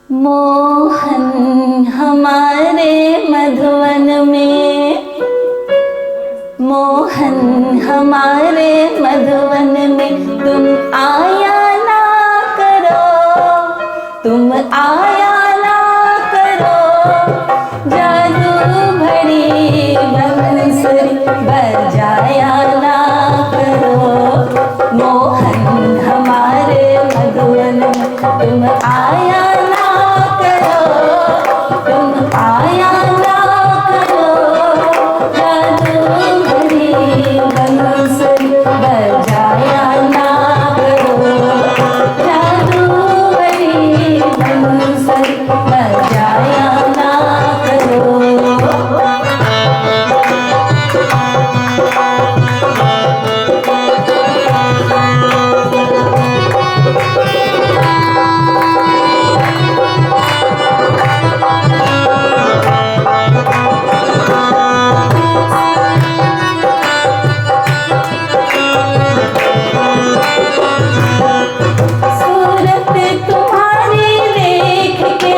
मोहन हमारे मधुवन में, मोहन हमारे मधुवन में तुम आया ना करो, तुम आया ना करो, जादू भरी बंसुरी बजाया ना करो। मोहन हमारे मधुवन में तुम आया ना करो, तुम आया ना करो, जादू भरी बंसुरी बजाया ना करो, जादू भरी बंसुरी बजाया ना करो। सूरत तुम्हारी देख के,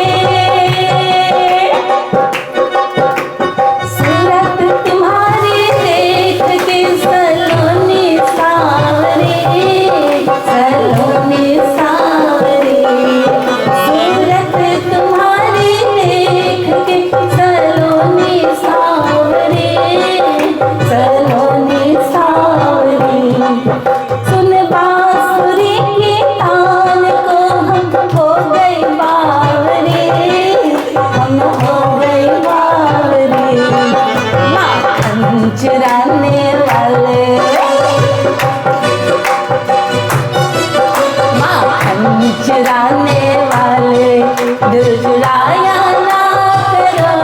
सूरत तुम्हारी देख के सलोनी सावरी, सलोनी सावरी। सूरत तुम्हारी देख के सलोनी सावरी, सलोनी सावरी। सुन बांसुरी की तान को हम हो गए बावरी, हम हो गए बावरी। माखन चुराने वाले, माखन चुराने वाले, दिल चुराया ना करो,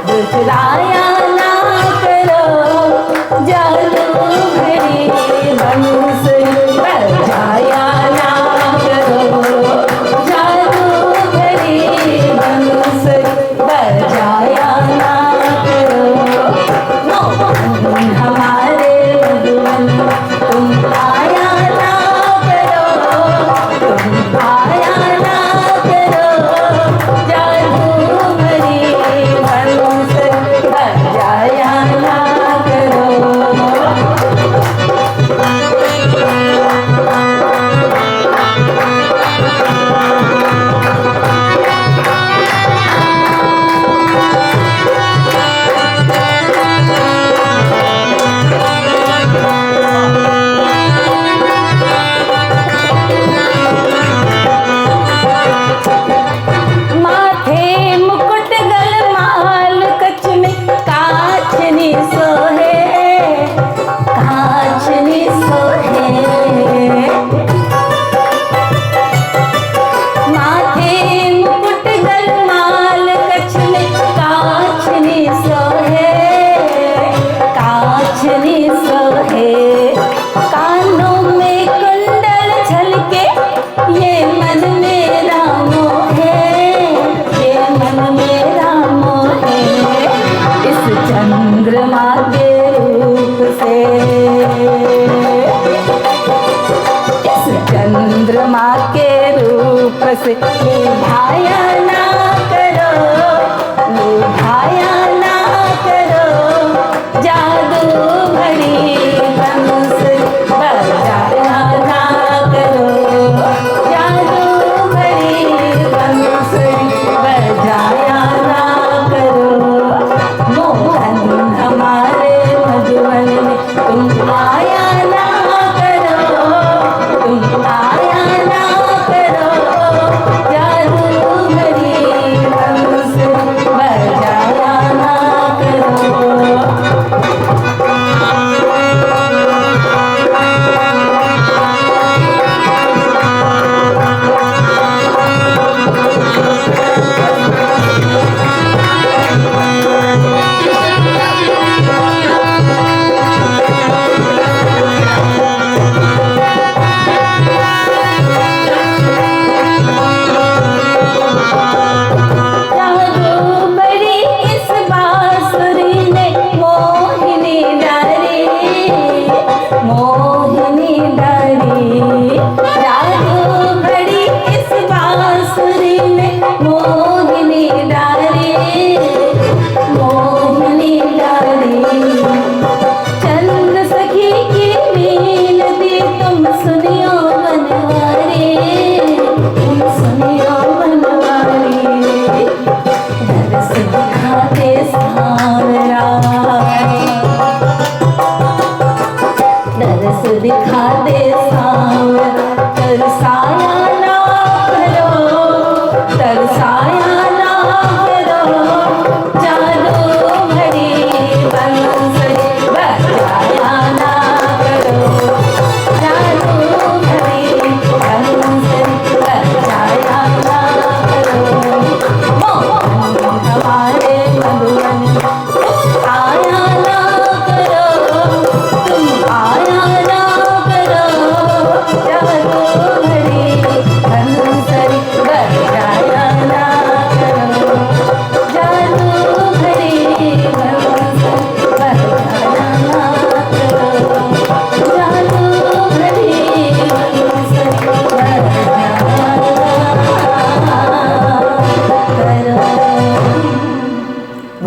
दिल चुराया ना करो, जादू भरी बंसुरी बजाया ना करो, जादू भरी बंसुरी बजाया ना करो। मोहन हमारे मधुवन तुम आया ना करो, तुम आया ना करो, जादू भरी बंसुरी बजाया ना करो। माथे मुकुट गलमाल कछ में काछनी सोहे, काछनी सोहे। माथे मुकुट गलमाल कछ में काछनी सोहे, काछनी सोहे। कानों में कुंडल झलके ये मन मेरा मोहे, ये मन मेरा मोहे। इस चंद्रमा के रूप से, इस चंद्रमा के रूप से निभाया ना करो, निभाया ना करो, जादू भरी बंसुरी बजाया ना करो, जादू भरी बंसुरी बजाया ना करो। मोहन हमारे मधुवन में तुम आया ना करो, तुम आया ना करो, जादू भरी बंसुरी बजाया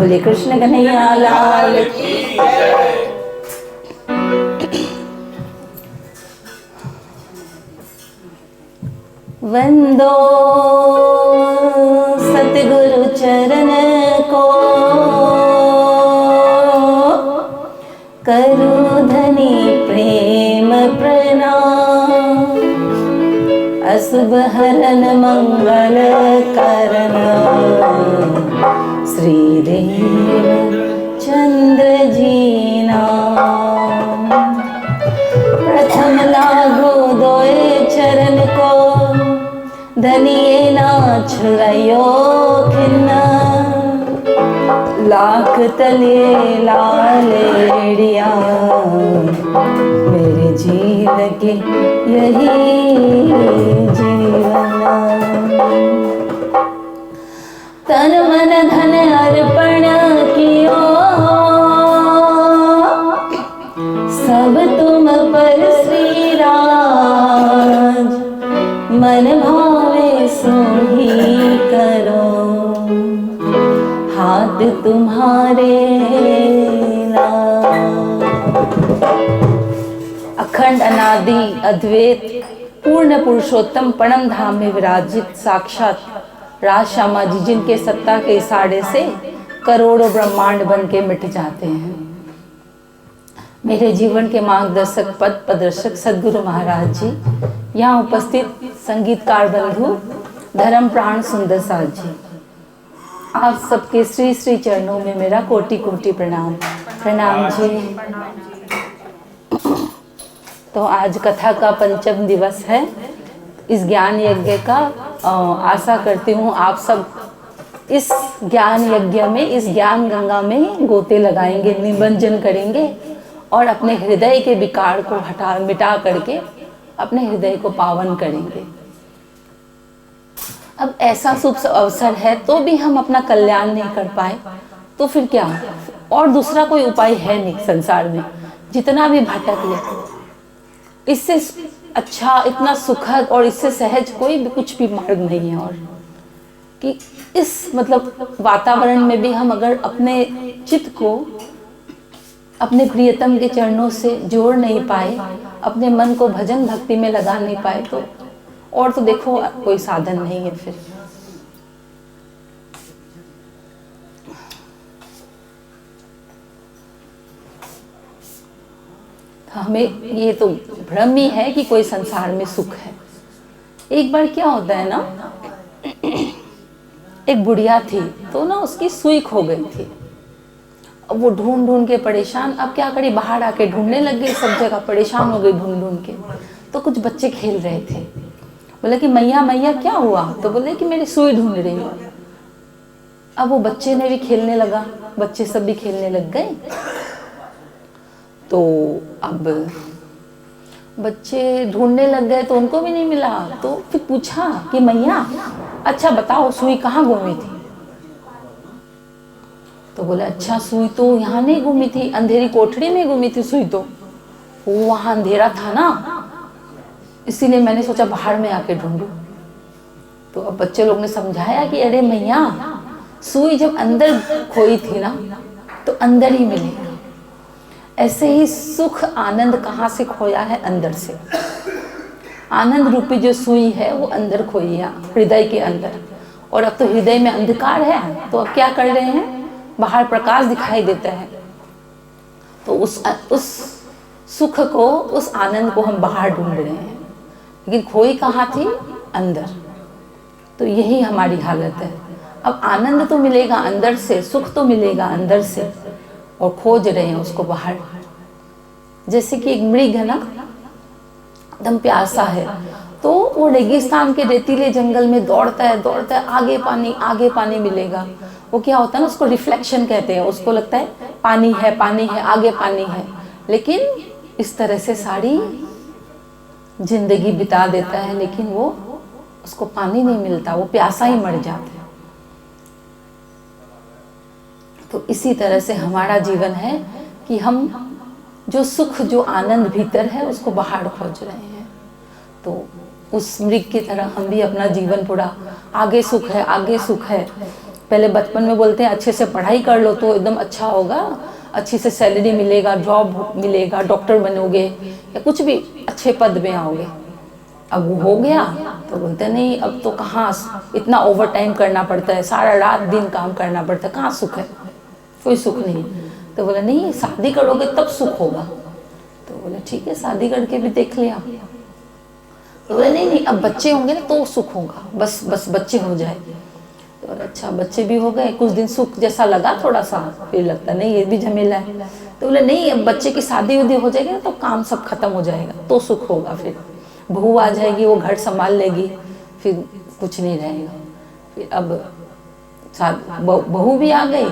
बोले कृष्ण कन्हैया लाल की जय। वंदो सतगुरु चरण को, करो धनी प्रेम प्रणाम। अशुभ हरन मंगल करण, श्री देव चंद्र जी नाम। प्रथम लागो दोए चरण को, धनिये ना छुड़ायो खिन्ना। लाख तले लालेड़िया, मेरे जीव के यही जीवन। तन मन धन अर्पण कियो, सब तुम पर श्री राज। मन भावे सो ही करो, हाथ तुम्हारे नाम। अखंड अनादि अद्वैत पूर्ण पुरुषोत्तम परम धाम में विराजित साक्षात राज श्यामा जी, जिनके सत्ता के इशारे से करोड़ों ब्रह्मांड बन के मिट जाते हैं। मेरे जीवन के मार्गदर्शक पद प्रदर्शक सद्गुरु महाराज जी, यहाँ उपस्थित संगीतकार बंधु धर्म प्राण सुंदर साथ जी, आप सबके श्री श्री चरणों में मेरा कोटि कोटि प्रणाम। प्रणाम जी। तो आज कथा का पंचम दिवस है इस ज्ञान यज्ञ का। आशा करती हूँ आप सब इस ज्ञान यज्ञ में, इस ज्ञान गंगा में गोते लगाएंगे, निमज्जन करेंगे और अपने हृदय के विकार को मिटा करके अपने हृदय को पावन करेंगे। अब ऐसा शुभ अवसर है तो भी हम अपना कल्याण नहीं कर पाए तो फिर क्या, और दूसरा कोई उपाय है नहीं संसार में। जितना भी भटक ले, इससे अच्छा, इतना सुखद और इससे सहज कोई भी कुछ भी मार्ग नहीं है। और कि इस मतलब वातावरण में भी हम अगर अपने चित्त को अपने प्रियतम के चरणों से जोड़ नहीं पाए, अपने मन को भजन भक्ति में लगा नहीं पाए, तो और तो देखो कोई साधन नहीं है फिर। हमें ये तो भ्रम ही है कि कोई संसार में सुख है। एक बार क्या होता है ना, एक बुढ़िया थी तो ना उसकी सुई खो गई थी। अब वो ढूंढ ढूंढ के परेशान, अब क्या करी, बाहर आके ढूंढने लग गई, सब जगह परेशान हो गई ढूंढ ढूंढ के। तो कुछ बच्चे खेल रहे थे, बोले कि मैया मैया क्या हुआ, तो बोले कि मेरी सुई ढूंढ रही हूँ। अब वो बच्चे ने भी खेलने लगा, बच्चे सब भी खेलने लग गए। तो अब बच्चे ढूंढने लग गए तो उनको भी नहीं मिला, तो फिर पूछा कि मैया अच्छा बताओ सुई कहाँ घूमी थी। तो बोले अच्छा सुई तो यहाँ नहीं घूमी थी, अंधेरी कोठरी में घूमी थी सुई, तो वो वहाँ अंधेरा था ना, इसीलिए मैंने सोचा बाहर में आके ढूंढूं। तो अब बच्चे लोग ने समझाया कि अरे मैया सुई जब अंदर खोई थी ना तो अंदर ही मिलेगा। ऐसे ही सुख आनंद कहाँ से खोया है, अंदर से। आनंद रूपी जो सुई है वो अंदर खोई है, हृदय के अंदर। और अब तो हृदय में अंधकार है, तो अब क्या कर रहे हैं, बाहर प्रकाश दिखाई देता है। तो उस सुख को, उस आनंद को हम बाहर ढूंढ रहे हैं, लेकिन खोई कहाँ थी, अंदर। तो यही हमारी हालत है। अब आनंद तो मिलेगा अंदर से, सुख तो मिलेगा अंदर से, और खोज रहे हैं उसको बाहर। जैसे कि एक मृग है ना, एकदम प्यासा है, तो वो रेगिस्तान के रेतीले जंगल में दौड़ता है, आगे पानी मिलेगा। वो क्या होता है ना, उसको रिफ्लेक्शन कहते हैं। उसको लगता है पानी है, आगे पानी है, लेकिन इस तरह से सारी जिंदगी बिता देता है, लेकिन वो उसको पानी नहीं मिलता, वो प्यासा ही मर जाता है। तो इसी तरह से हमारा जीवन है कि हम जो सुख, जो आनंद भीतर है उसको बाहर खोज रहे हैं। तो उस मृग की तरह हम भी अपना जीवन पूरा आगे सुख है पहले बचपन में बोलते हैं अच्छे से पढ़ाई कर लो तो एकदम अच्छा होगा, अच्छी से सैलरी मिलेगा, जॉब मिलेगा, डॉक्टर बनोगे या कुछ भी अच्छे पद में आओगे। अब वो हो गया तो बोलते नहीं अब तो कहाँ, इतना ओवर टाइम करना पड़ता है, सारा रात दिन काम करना पड़ता है, कहाँ सुख है, कोई सुख नहीं। तो बोला नहीं शादी करोगे तब सुख होगा। तो बोले ठीक है शादी करके भी देख लिया। तो बोले नहीं नहीं अब बच्चे होंगे ना तो सुख होगा, बस बस बच्चे हो जाए। तो अच्छा बच्चे भी हो गए, कुछ दिन सुख जैसा लगा थोड़ा सा, फिर लगता नहीं ये भी झमेला है। तो बोले नहीं अब बच्चे की शादी उदी हो जाएगी ना तो काम सब खत्म हो जाएगा तो सुख होगा, फिर बहू आ जाएगी वो घर संभाल लेगी, फिर कुछ नहीं रहेगा। फिर अब बहू भी आ गई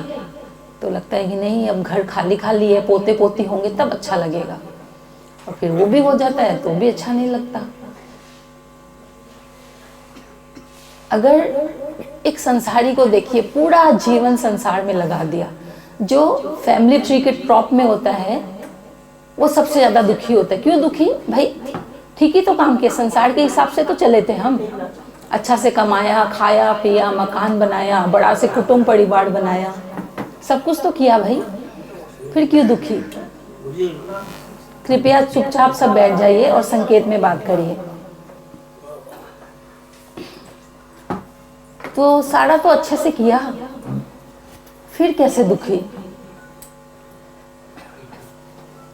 तो लगता है कि नहीं अब घर खाली खाली है, पोते पोती होंगे तब अच्छा लगेगा, और फिर वो भी हो जाता है तो भी अच्छा नहीं लगता। अगर एक संसारी को देखिए पूरा जीवन संसार में लगा दिया, जो फैमिली ट्री के टॉप में होता है वो सबसे ज्यादा दुखी होता है। क्यों दुखी? भाई ठीक ही तो काम किया, संसार के हिसाब से तो चले थे हम, अच्छा से कमाया, खाया पिया, मकान बनाया, बड़ा से कुटुंब परिवार बनाया, सब कुछ तो किया भाई, फिर क्यों दुखी? कृपया चुपचाप सब बैठ जाइए और संकेत में बात करिए। तो सारा तो अच्छे से किया, फिर कैसे दुखी?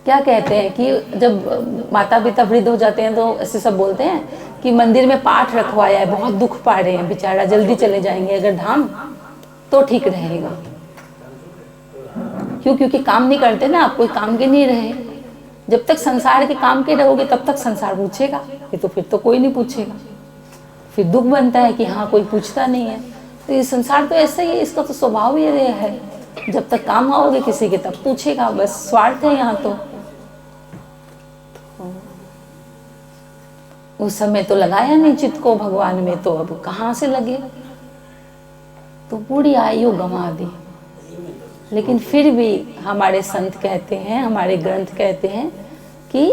क्या कहते हैं कि जब माता पिता वृद्ध हो जाते हैं तो ऐसे सब बोलते हैं कि मंदिर में पाठ रखवाया है, बहुत दुख पा रहे हैं बेचारा, जल्दी चले जाएंगे अगर धाम तो ठीक रहेगा। क्यों? क्योंकि काम नहीं करते ना आप, कोई काम के नहीं रहे। जब तक संसार के काम के रहोगे तब तक संसार पूछेगा, ये तो फिर तो कोई नहीं पूछेगा, फिर दुख बनता है कि हाँ कोई पूछता नहीं है। तो ये संसार तो ऐसा ही है, इसका तो स्वभाव ही है, जब तक काम आओगे किसी के तब पूछेगा, बस स्वार्थ है यहाँ तो। उस समय तो लगाया नहीं चित्त को भगवान में, तो अब कहाँ से लगे, तो पूरी आयु गंवा दी। लेकिन फिर भी हमारे संत कहते हैं, हमारे ग्रंथ कहते हैं कि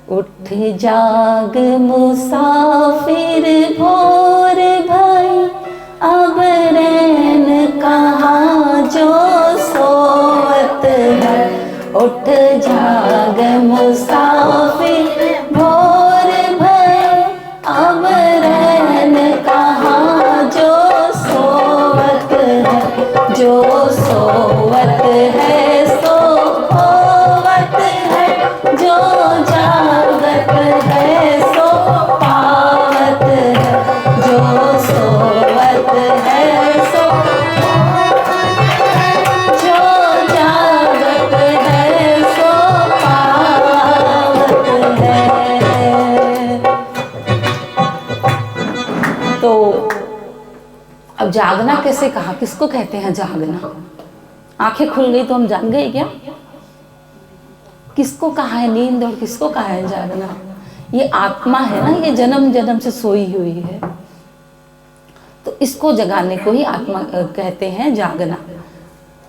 उठ जाग मुसाफिर भोर भई, अब रैन कहाँ जो सोवत है। उठ जाग मुसाफिर भोर भई, अब रैन कहाँ जो सोवत है। जो सोवत है सो होवत है, जो जागत है सो पावत है। जो सोवत है सो, जो जागत है सो पावत है। तो अब जागना कैसे कहा, किसको कहते हैं जागना? आंखें खुल गई तो हम जाग गए क्या? किसको कहा है नींद और किसको कहा है जागना? ये आत्मा है ना, ये जन्म जन्म से सोई हुई है, तो इसको जगाने को ही आत्मा कहते हैं जागना।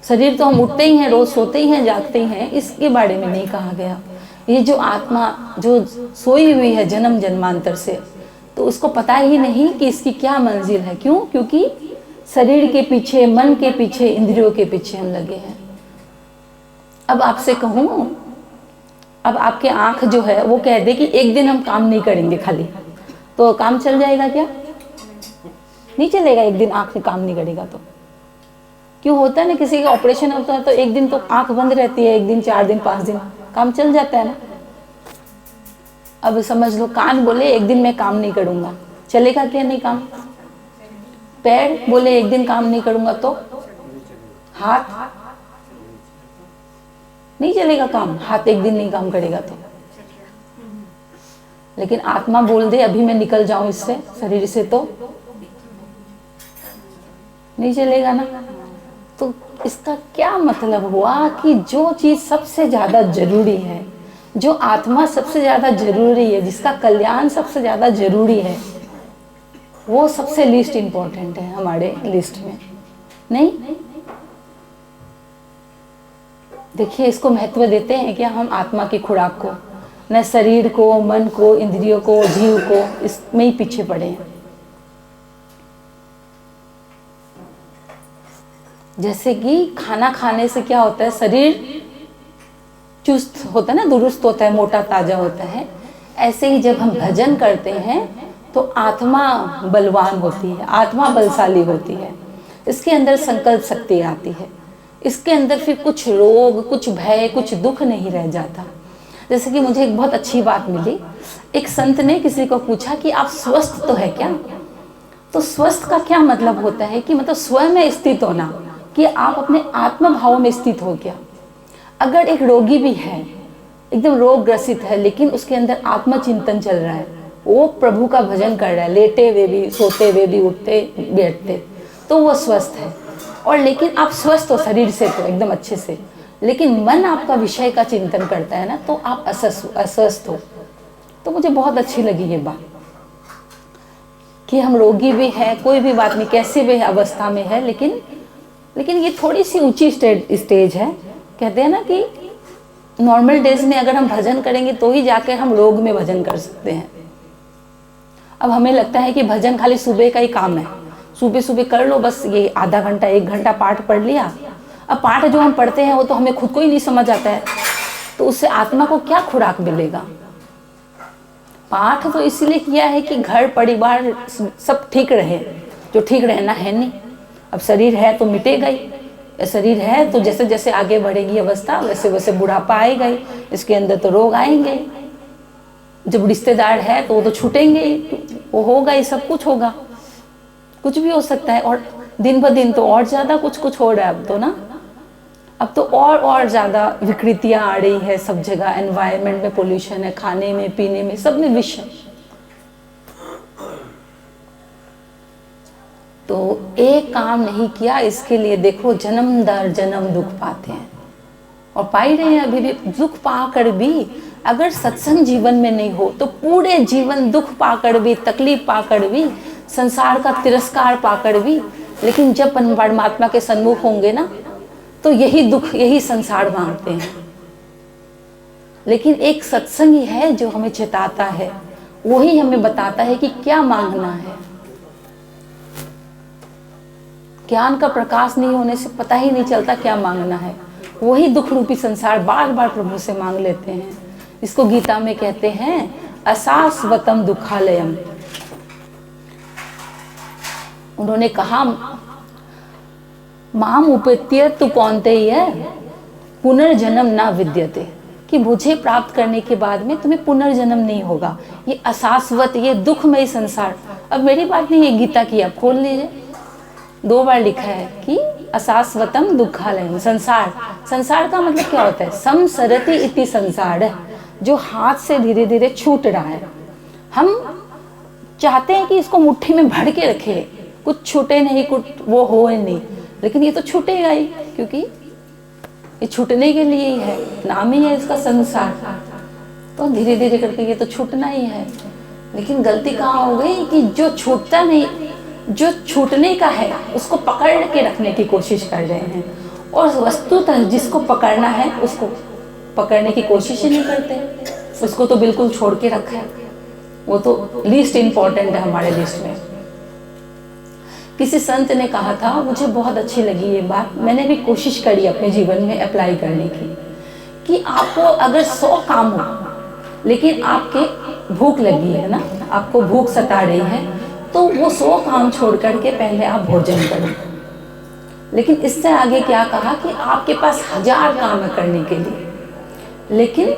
शरीर तो हम उठते ही हैं, रोज सोते ही हैं, जागते ही हैं, इसके बारे में नहीं कहा गया। ये जो आत्मा जो सोई हुई है जन्म जन्मांतर से, तो उसको पता ही नहीं कि इसकी क्या मंजिल है। क्यों? क्योंकि शरीर के पीछे, मन के पीछे, इंद्रियों के पीछे हम लगे हैं। अब आपसे कहूं, अब आपके आंख जो है वो कह दे कि एक दिन हम काम नहीं करेंगे खाली, तो काम चल जाएगा क्या? नहीं चलेगा। एक दिन आंख काम नहीं करेगा तो क्यों होता है ना, किसी का ऑपरेशन होता है तो एक दिन तो आंख बंद रहती है, एक दिन, 4 दिन, 5 दिन, काम चल जाता है ना। अब समझ लो कान बोले एक दिन मैं काम नहीं करूंगा, चलेगा क्या? नहीं काम। पैर बोले एक दिन काम नहीं करूंगा, तो हाथ नहीं चलेगा काम, हाथ एक दिन नहीं काम करेगा तो। लेकिन आत्मा बोल दे अभी मैं निकल जाऊं इससे, शरीर से, तो नहीं चलेगा ना। तो इसका क्या मतलब हुआ कि जो चीज सबसे ज्यादा जरूरी है, जो आत्मा सबसे ज्यादा जरूरी है, जिसका कल्याण सबसे ज्यादा जरूरी है, वो सबसे लीस्ट इंपॉर्टेंट है हमारे लिस्ट में। नहीं देखिए, इसको महत्व देते हैं क्या हम आत्मा की खुराक को? न शरीर को, मन को, इंद्रियों को, जीव को, इसमें ही पीछे पड़े हैं। जैसे कि खाना खाने से क्या होता है, शरीर चुस्त होता है ना, दुरुस्त होता है, मोटा ताजा होता है। ऐसे ही जब हम भजन करते हैं तो आत्मा बलवान होती है, आत्मा बलशाली होती है, इसके अंदर संकल्प शक्ति आती है, इसके अंदर फिर कुछ रोग, कुछ भय, कुछ दुख नहीं रह जाता। जैसे कि मुझे एक बहुत अच्छी बात मिली, एक संत ने किसी को पूछा कि आप स्वस्थ तो है क्या? तो स्वस्थ का क्या मतलब होता है कि मतलब स्वयं में स्थित होना, कि आप अपने आत्म भाव में स्थित हो गया। अगर एक रोगी भी है, एकदम रोग ग्रसित है, लेकिन उसके अंदर आत्मचिंतन चल रहा है, वो प्रभु का भजन कर रहा है, लेटे हुए भी, सोते हुए भी, उठते बैठते, तो वो स्वस्थ है। और लेकिन आप स्वस्थ हो शरीर से तो एकदम अच्छे से, लेकिन मन आपका विषय का चिंतन करता है ना, तो आप अस्वस्थ हो। तो मुझे बहुत अच्छी लगी ये बात कि हम रोगी भी हैं, कोई भी बात नहीं, कैसे भी अवस्था में है, लेकिन ये थोड़ी सी ऊंची स्टेज है। कहते हैं ना कि नॉर्मल डेज में अगर हम भजन करेंगे तो ही जाकर हम रोग में भजन कर सकते हैं। अब हमें लगता है कि भजन खाली सुबह का ही काम है, सुबह सुबह कर लो बस, ये आधा घंटा 1 घंटा पाठ पढ़ लिया। अब पाठ जो हम पढ़ते हैं वो तो हमें खुद को ही नहीं समझ आता है, तो उससे आत्मा को क्या खुराक मिलेगा? पाठ तो इसीलिए किया है कि घर परिवार सब ठीक रहे, जो ठीक रहना है नहीं। अब शरीर है तो मिटेगा ही, शरीर है तो जैसे जैसे आगे बढ़ेगी अवस्था वैसे वैसे बुढ़ापा आएगा ही, इसके अंदर तो रोग आएंगे। जब रिश्तेदार है तो वो तो छूटेंगे ही, वो होगा ही, सब कुछ होगा, कुछ भी हो सकता है। और दिन ब दिन तो और ज़्यादा कुछ कुछ हो रहा है अब तो ना, अब तो और ज़्यादा विकृतियाँ आ रही है सब जगह। एनवायरनमेंट में पोल्यूशन है, खाने में पीने में सब में विष है। तो एक काम नहीं किया, इसके लिए देखो जन्म दर जन्म दुख पाते हैं और पा ही रहे हैं अभी भी। दुख पाकर भी अगर सत्संग जीवन में नहीं हो तो पूरे जीवन दुख पाकर भी, तकलीफ पाकर भी, संसार का तिरस्कार पाकर भी, लेकिन जब परमात्मा के सन्मुख होंगे ना तो यही दुख, यही संसार मांगते हैं। लेकिन एक सत्संग ही है जो हमें चेताता है, वही हमें बताता है कि क्या मांगना है। ज्ञान का प्रकाश नहीं होने से पता ही नहीं चलता क्या मांगना है। वही दुख रूपी संसार बार बार प्रभु से मांग लेते हैं। इसको गीता में कहते हैं अशाश्वतम दुखालयम। उन्होंने कहा माम उपेत्य तु कौन्तेय पुनर्जन्म ना विद्यते, कि मुझे प्राप्त करने के बाद में तुम्हें पुनर्जन्म नहीं होगा। ये अशाश्वत, ये दुखमय संसार। अब मेरी बात नहीं है, गीता की आप खोल लीजिए, 2 बार लिखा है कि अशाश्वतम दुखालयम। संसार, संसार का मतलब क्या होता है? संसरति इति संसार है, जो हाथ से धीरे धीरे छूट रहा है। हम चाहते हैं कि इसको मुट्ठी में भर के रखे, कुछ छूटे नहीं, कुछ वो हो नहीं, लेकिन ये तो छूटेगा ही, क्योंकि ये छूटने के लिए ही है, नाम ही है इसका संसार। तो धीरे धीरे करके ये तो छूटना ही है। लेकिन गलती कहाँ हो गई कि जो छूटता नहीं, जो छूटने का है उसको पकड़ के रखने की कोशिश कर रहे हैं, और वस्तुतः जिसको पकड़ना है उसको पकड़ने की कोशिश ही नहीं करते। उसको तो बिल्कुल छोड़ के रखा है, वो तो लीस्ट इम्पॉर्टेंट है हमारे लिस्ट में। किसी संत ने कहा था, मुझे बहुत अच्छी लगी ये बात, मैंने भी कोशिश करी अपने जीवन में अप्लाई करने की, कि आपको अगर 100 काम हो लेकिन आपके भूख लगी है ना, आपको भूख सता रही है, तो वो 100 काम छोड़ करके पहले आप भोजन करें। लेकिन इससे आगे क्या कहा कि आपके पास 1000 काम है करने के लिए, लेकिन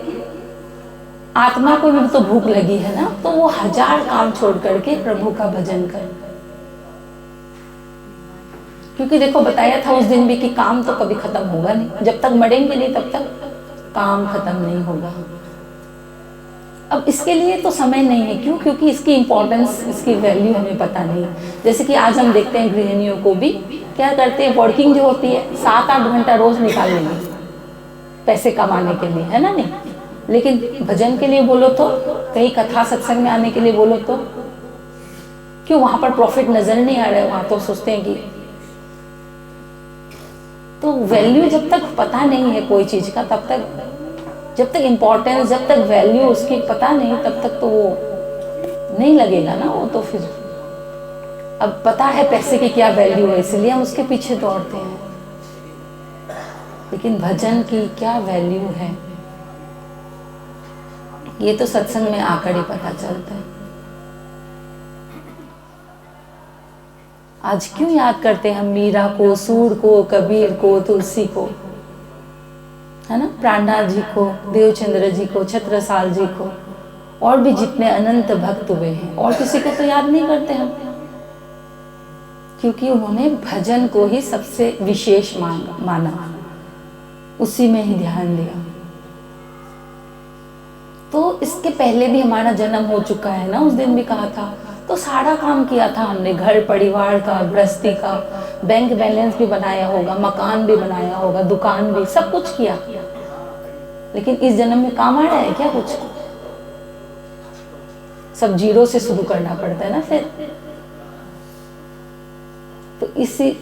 आत्मा को भी तो भूख लगी है ना, तो वो 1000 काम छोड़ करके प्रभु का भजन करें। क्योंकि देखो बताया था उस दिन भी कि काम तो कभी खत्म होगा नहीं, जब तक मरेंगे नहीं तब तक काम खत्म नहीं होगा। अब इसके लिए तो समय नहीं है, क्यों? क्योंकि इसकी इम्पोर्टेंस, इसकी वैल्यू हमें पता नहीं। जैसे कि आज हम देखते हैं गृहिणियों को भी क्या करते हैं, वर्किंग जो होती है 7-8 घंटा रोज निकाल लेंगे पैसे कमाने के लिए, है ना नहीं? लेकिन भजन के लिए बोलो तो, कहीं कथा सत्संग में आने के लिए बोलो तो, क्यों? वहां पर प्रॉफिट नजर नहीं आ रहा है, वहां तो सोचते हैं कि, तो वैल्यू जब तक पता नहीं है कोई चीज का, तब तक, जब तक इम्पोर्टेंस, जब तक वैल्यू उसकी पता नहीं, तब तक तो वो नहीं लगेगा ना। वो तो फिर अब पता है पैसे की क्या वैल्यू है, इसलिए हम उसके पीछे दौड़ते हैं। लेकिन भजन की क्या वैल्यू है ये तो सत्संग में आकर ही पता चलता है। आज क्यों याद करते हैं हम मीरा को, सूर को, कबीर को, तुलसी को, है ना, प्राणनाथ जी को, देवचंद्र जी को, छत्रसाल जी को, और भी जितने अनंत भक्त हुए हैं, और किसी को तो याद नहीं करते हम, क्योंकि उन्होंने भजन को ही सबसे विशेष माना, उसी में ही ध्यान दिया। तो इसके पहले भी हमारा जन्म हो चुका है ना, उस दिन भी कहा था, तो सारा काम किया था हमने, घर परिवार का, गृहस्थी का, बैंक बैलेंस भी बनाया होगा, मकान भी बनाया होगा, दुकान भी, सब कुछ किया, लेकिन इस जन्म में काम आ रहा है क्या कुछ? सब जीरो से शुरू करना पड़ता है ना फिर। तो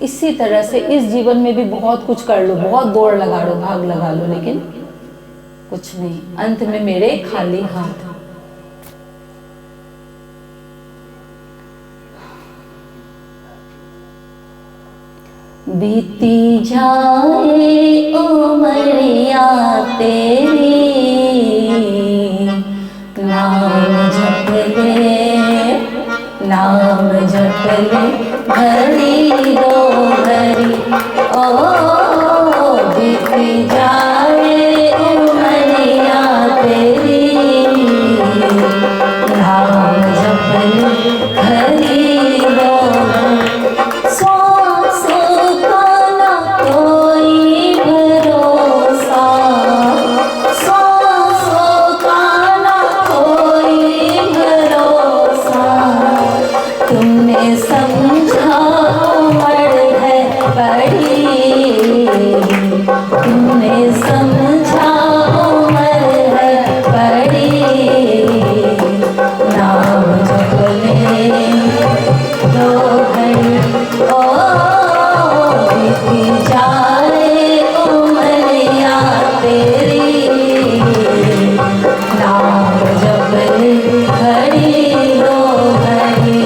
इसी तरह से इस जीवन में भी बहुत कुछ कर लो, बहुत दौड़ लगा लो, भाग लगा लो, लेकिन कुछ नहीं, अंत में मेरे खाली हाथ। बीती जाए उमरिया तेरी, नाम जप ले, नाम जप ले, घड़ी दो घड़ी, ओ बीती जाए उमरिया तेरी, नाम जप ले, घड़ी दो घड़ी, सांसों का ना कोई भरोसा, सांसों का ना कोई भरोसा, तुमने समझा उम्र है बड़ी, तुमने समझा उम्र है बड़ी, नाम जप ले दो घड़ी, ओ बीती जाए उमरिया तेरी, नाम जप ले घड़ी दो घड़ी।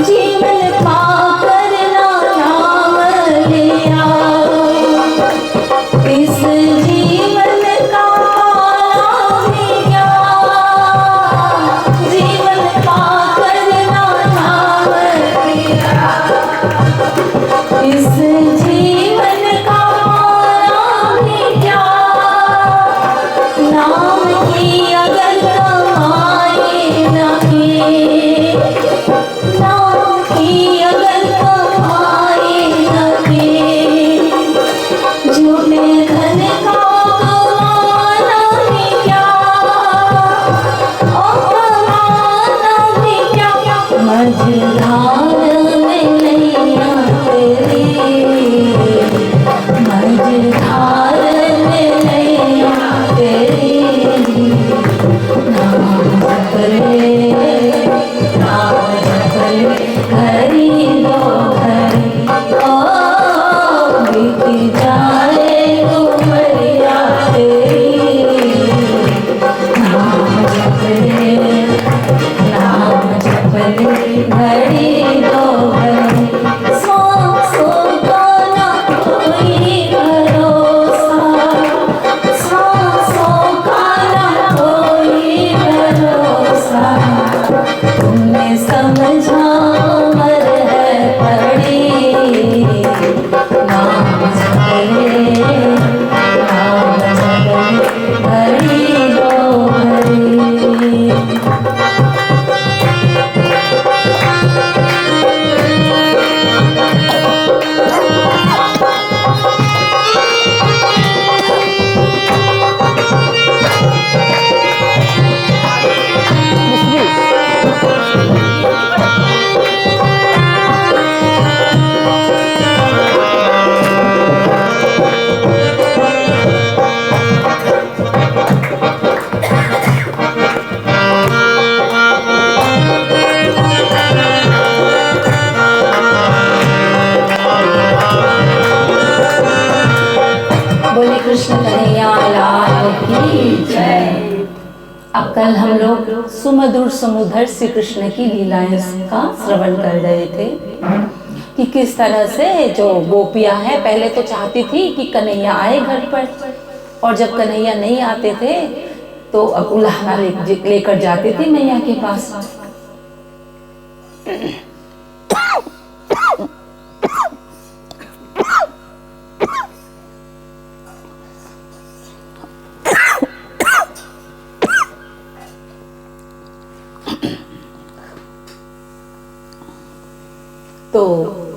जीवन पाकर ना नाम लिया, इस जीवन का पाला भी क्या, जीवन पाकर ना नाम लिया, इस जीवन का पाला भी क्या, नाम की अगर कमाई नहीं, नाम की अगर कमाई नहीं, झूठे धन का कमाना भी क्या, और कमाना भी क्या, मझधार में नैया तेरी, मझधार में नैया तेरी, नाम जप ले, नाम जप ले, घड़ी दो घड़ी, ओ बीती जाए उमरिया तेरी, नाम जप ले, नाम जप ले, घड़ी दो घड़ी, सांसों का ना कोई भरोसा, सांसों का ना कोई भरोसा, तुमने समझा उम्र है बड़ी, नाम जप ले, नाम जप ले, घड़ी दो घड़ी। बोले कृष्ण कन्हैया लाल की। की जय। अब कल हम लोग सुमधुर समुद्र श्री कृष्ण की लीलाएं का श्रवण कर रहे थे कि किस तरह से जो गोपियां हैं पहले तो चाहती थी कि कन्हैया आए घर पर, और जब कन्हैया नहीं आते थे तो अब उल्हाना लेकर जाते थे मैया के पास। तो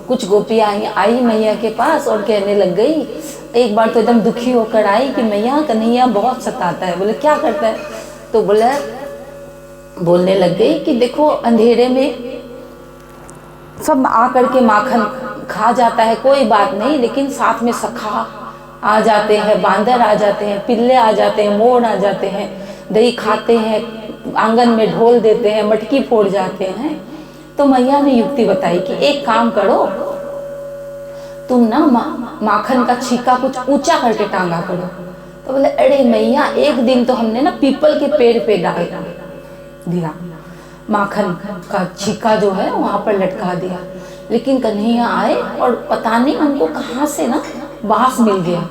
कुछ गोपियां आई मैया के पास और कहने लग गई, एक बार तो एकदम दुखी होकर आई कि मैया कन्हैया बहुत सताता है। बोले क्या करता है? तो बोलने लग गई कि देखो अंधेरे में सब आकर के माखन खा जाता है, कोई बात नहीं, लेकिन साथ में सखा आ जाते हैं, बांदर आ जाते हैं, पिल्ले आ जाते हैं, मोर आ जाते हैं, दही खाते हैं, आंगन में ढोल देते हैं, मटकी फोड़ जाते हैं। तो मैया ने युक्ति बताई कि एक काम करो, तुम ना माखन का छीका कुछ ऊंचा करके टांगा करो। तो बोले अरे मैया, एक दिन तो हमने ना पीपल के पेड़ पे डाल दिया, माखन का छीका जो है वहां पर लटका दिया, लेकिन कन्हैया आए और पता नहीं उनको कहाँ से ना बांस मिल गया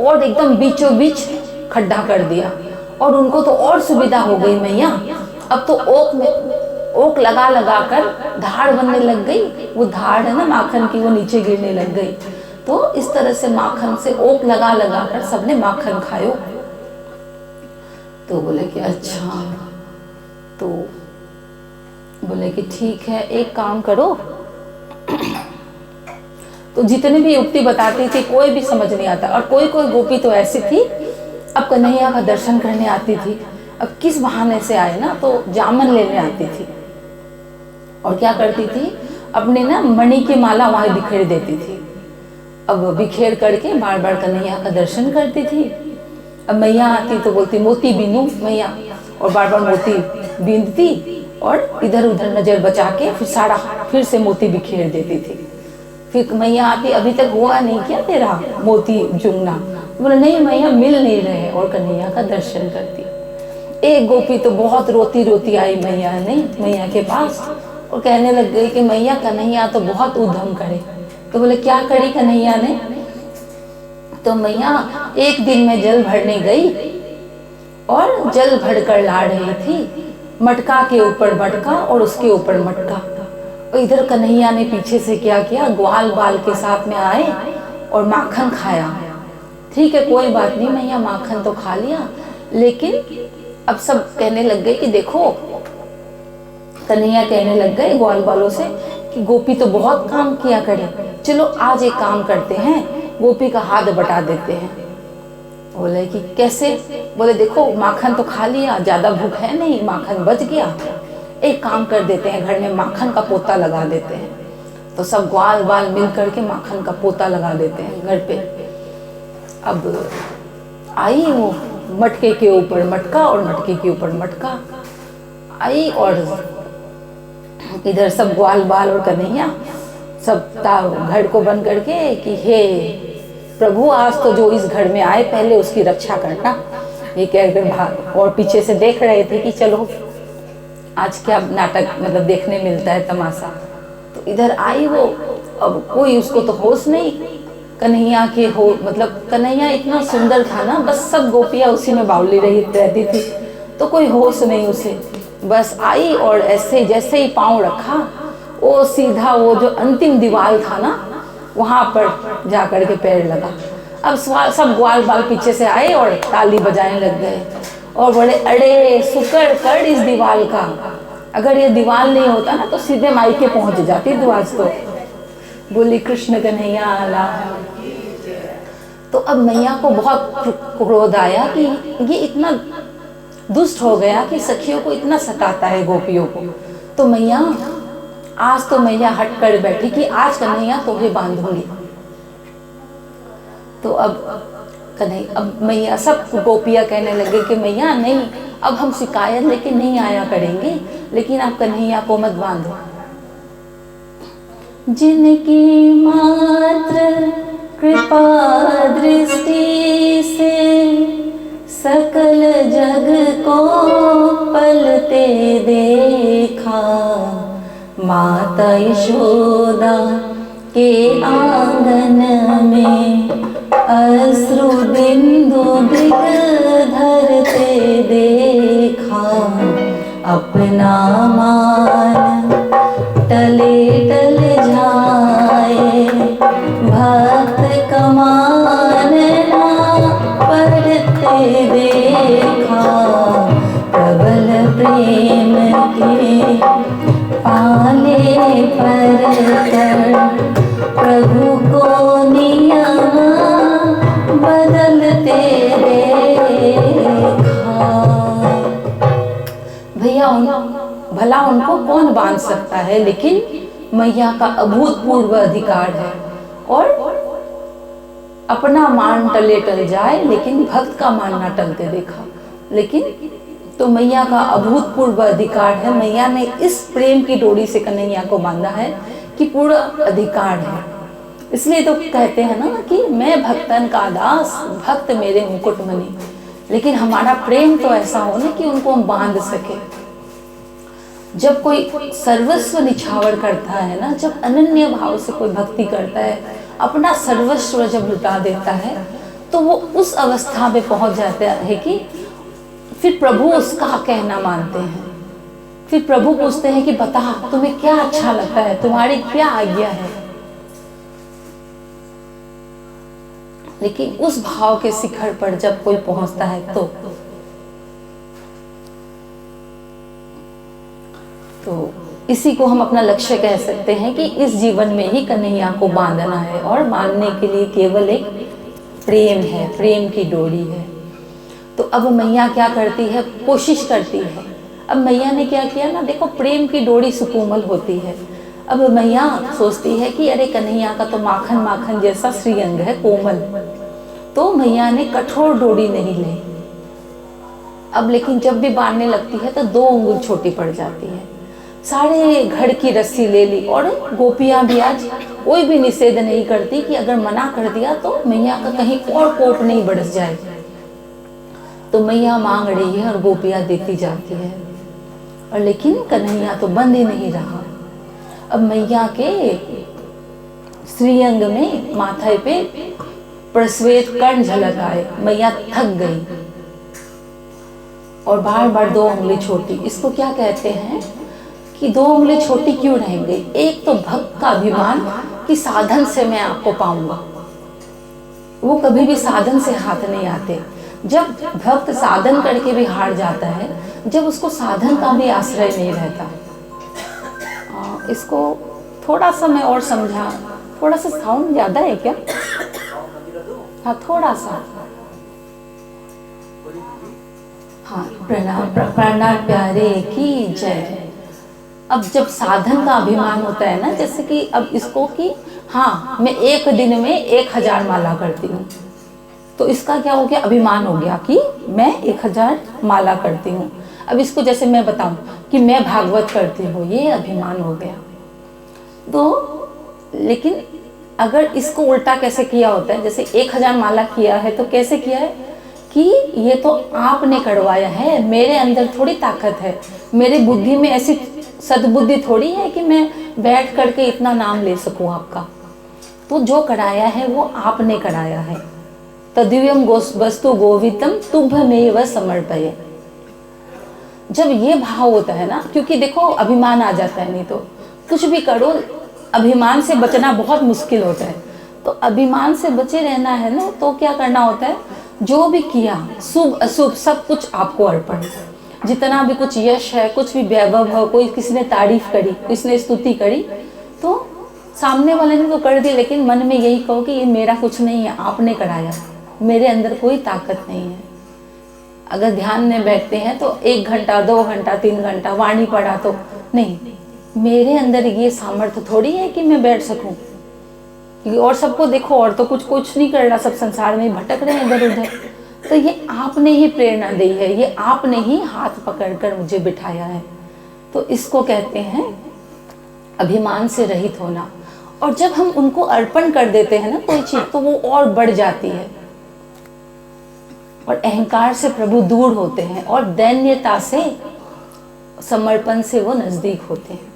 और एकदम बीचों बीच खड्डा कर दिया, और उनको तो और सुविधा हो गई मैया। अब तो ओक लगा लगा कर धाड़ बनने लग गई, वो धाड़ है ना माखन की, वो नीचे गिरने लग गई। तो इस तरह से माखन से ओक लगा लगा कर सबने माखन खायो। तो बोले कि अच्छा, तो बोले कि ठीक है, एक काम करो। तो जितने भी युक्ति बताती थी कोई भी समझ नहीं आता, और कोई कोई गोपी तो ऐसी थी अब कन्हैया का दर्शन करने आती थी, अब किस बहाने से आए ना, तो जामन लेने आती थी और क्या करती थी, अपने ना मणि की माला वहां बिखेर देती थी। अब बिखेर करके बार बार कन्हैया का दर्शन करती थी। अब मैया आती तो बोलती मोती बीनू मैया, और बार बार मोती बीनती और इधर उधर नजर बचा के फिर से मोती बिखेर देती थी। फिर मैया आती, अभी तक हुआ नहीं क्या तेरा मोती चुंगना? बोले नहीं मैया, मिल नहीं रहे, और कन्हैया का दर्शन करती। एक गोपी तो बहुत रोती रोती आई मैया के पास और कहने लग गई कि मैया कन्हैया तो बहुत उद्यम करे। तो बोले क्या करी कन्हैया ने? तो मैया एक दिन मैं जल भरने गई और जल भरकर ला रही थी, मटका के ऊपर मटका और उसके ऊपर मटका, और इधर कन्हैया ने पीछे से क्या किया, ग्वाल बाल के साथ में आए और माखन खाया। ठीक है कोई बात नहीं मैया, माखन तो खा लिया, लेकिन अब सब कहने लग गए कि देखो, कन्हैया कहने लग गए ग्वाल बालों से कि गोपी तो बहुत काम किया करे, चलो आज एक काम करते हैं, गोपी का हाथ बटा देते हैं। बोले कि कैसे? बोले देखो माखन तो खा लिया, ज्यादा भूख है नहीं, माखन बच गया, एक काम कर देते हैं, घर में माखन का पोता लगा देते हैं। तो सब ग्वाल बाल मिल करके माखन का पोता लगा देते हैं घर पे। अब आई वो मटके के ऊपर मटका और मटके के ऊपर मटका आई, और इधर सब ग्वाल बाल और कन्हैया सब घर को बंद करके कि हे प्रभु, आज तो जो इस घर में आए पहले उसकी रक्षा करना, ये कहकर भाग, और पीछे से देख रहे थे कि चलो आज क्या नाटक मतलब देखने मिलता है, तमाशा। तो इधर आई वो, अब कोई उसको तो होश नहीं कन्हैया के हो, मतलब कन्हैया इतना सुंदर था ना, बस सब गोपियां उसी में बावली रहती थी, तो कोई होश नहीं उसे। बस आई और ऐसे जैसे ही पाँव रखा, वो सीधा वो जो अंतिम दीवार था ना, वहां पर जाकर के पैर लगा। अब सब ग्वाल बाल पीछे से आए और ताली बजाने लग गए और बोले अरे शुक्र कर इस दीवार का, अगर ये दीवार नहीं होता ना तो सीधे मायके पहुंच जाती तू आज तो। बोली कृष्ण कन्हैया लाल। तो अब मैया को बहुत क्रोध आया कि ये इतना दुष्ट हो गया कि सखियों को इतना सताता है गोपियों को। तो मैया आज तो मैया हट कर बैठी कि आज कन्हैया तुम्हें बांधूंगी। तो अब मैया सब गोपियां कहने लगे कि मैया नहीं, अब हम शिकायत लेके नहीं आया करेंगे, लेकिन आप कन्हैया को मत बांधो। जिनकी मात्र कृपा दृष्टि से सकल जग को पलते देखा, माता यशोदा के आंगन में अश्रु बिंदु बिग धरते देखा। अपना मान टले टल जाए, भक्त कमान ना पढ़ते देखा। प्रबल प्रेम के पाले पर कर, प्रभु को नियम बदलते देखा। भैया भला उनको कौन बांध सकता है, लेकिन मैया का अभूतपूर्व अधिकार है। और अपना मान टले टल जाए, लेकिन भक्त का मान ना टलते देखा। लेकिन तो मैया का अभूतपूर्व अधिकार है। मैया ने इस प्रेम की डोरी से कन्हैया को बांधा है कि पूरा अधिकार है। इसलिए तो कहते हैं ना कि मैं भक्तन का दास, भक्त मेरे मुकुटमणि। लेकिन हमारा प्रेम तो ऐसा हो ना कि उनको हम बांध सके। जब कोई सर्वस्व निछावर करता है ना, जब अनन्य भाव से कोई भक्ति करता है, अपना सर्वस्व जब लुटा देता है, तो वो उस अवस्था में पहुंच जाता है कि फिर प्रभु उसका कहना मानते हैं। फिर प्रभु पूछते हैं कि बता तुम्हें क्या अच्छा लगता है, तुम्हारी क्या आज्ञा है। लेकिन उस भाव के शिखर पर जब कोई पहुंचता है तो इसी को हम अपना लक्ष्य कह सकते हैं कि इस जीवन में ही कन्हैया को बांधना है। और बांधने के लिए केवल एक प्रेम है, प्रेम की डोरी है। तो अब मैया क्या करती है, कोशिश करती है। अब मैया ने क्या किया ना, देखो प्रेम की डोरी सुकोमल होती है। अब मैया सोचती है कि अरे कन्हैया का तो माखन माखन जैसा श्रीअंग है, कोमल, तो मैया ने कठोर डोरी नहीं ली। अब लेकिन जब भी बांधने लगती है तो 2 उंगली छोटी पड़ जाती है। सारे घर की रस्सी ले ली। और गोपियां भी आज कोई भी निषेध नहीं करती कि अगर मना कर दिया तो मैया का कहीं और कोप नहीं बरस जाए। तो मैया मांग रही है और गोपियां देती जाती है। और लेकिन कन्हैया तो बंद ही नहीं रहा। अब मैया के श्रीअंग में, माथे पे प्रश्वेत कर्ण झलक आए। मैया थक गई और बार बार 2 उंगली छोटी। इसको क्या कहते हैं कि 2 उंगली छोटी क्यों रह गई। एक तो भक्त का अभिमान कि साधन से मैं आपको पाऊंगा, वो कभी भी साधन से हाथ नहीं आते। जब भक्त साधन करके भी हार जाता है, जब उसको साधन का भी आश्रय नहीं रहता। इसको थोड़ा सा मैं और समझा। थोड़ा सा साउंड ज्यादा है क्या? हाँ थोड़ा सा। हाँ, प्रणाम प्रणाम प्यारे की जय। अब जब साधन का अभिमान होता है ना, जैसे कि अब इसको कि हाँ मैं एक दिन में 1000 माला करती हूँ, तो इसका क्या हो गया, अभिमान हो गया कि मैं 1000 माला करती हूँ। अब इसको जैसे मैं बताऊं कि मैं भागवत करती हूँ, ये अभिमान हो गया। तो लेकिन अगर इसको उल्टा कैसे किया होता है, जैसे 1000 माला किया है तो कैसे किया है कि ये तो आपने करवाया है, मेरे अंदर थोड़ी ताकत है, मेरी बुद्धि में ऐसी सद्बुद्धि थोड़ी है कि मैं बैठ करके इतना नाम ले सकूं आपका। तो जो कराया है वो आपने कराया है। तदिव्यम वस्तु गोवितम तुभ्यमेव समर्पये। जब ये भाव होता है ना, क्योंकि देखो अभिमान आ जाता है, नहीं तो कुछ भी करो अभिमान से बचना बहुत मुश्किल होता है। तो अभिमान से बचे रहना है ना, तो क्या करना होता है, जो भी किया शुभ अशुभ सब कुछ आपको अर्पण। जितना भी कुछ यश है, कुछ भी वैभव है, कोई किसी ने तारीफ करी, किसने स्तुति करी, तो सामने वाले ने तो कर दी, लेकिन मन में यही कहो कि ये मेरा कुछ नहीं है, आपने कराया, मेरे अंदर कोई ताकत नहीं है। अगर ध्यान में बैठते हैं तो 1 घंटा 2 घंटा 3 घंटा वाणी पढ़ा तो नहीं, मेरे अंदर ये सामर्थ्य थोड़ी है कि मैं बैठ सकूं। और सबको देखो, और तो कुछ नहीं कर रहा, सब संसार में भटक रहे हैं इधर उधर। तो ये आपने ही प्रेरणा दी है, ये आपने ही हाथ पकड़कर मुझे बिठाया है। तो इसको कहते हैं अभिमान से रहित होना। और जब हम उनको अर्पण कर देते हैं ना कोई चीज, तो वो और बढ़ जाती है। और अहंकार से प्रभु दूर होते हैं और दैन्यता से, समर्पण से वो नज़दीक होते हैं।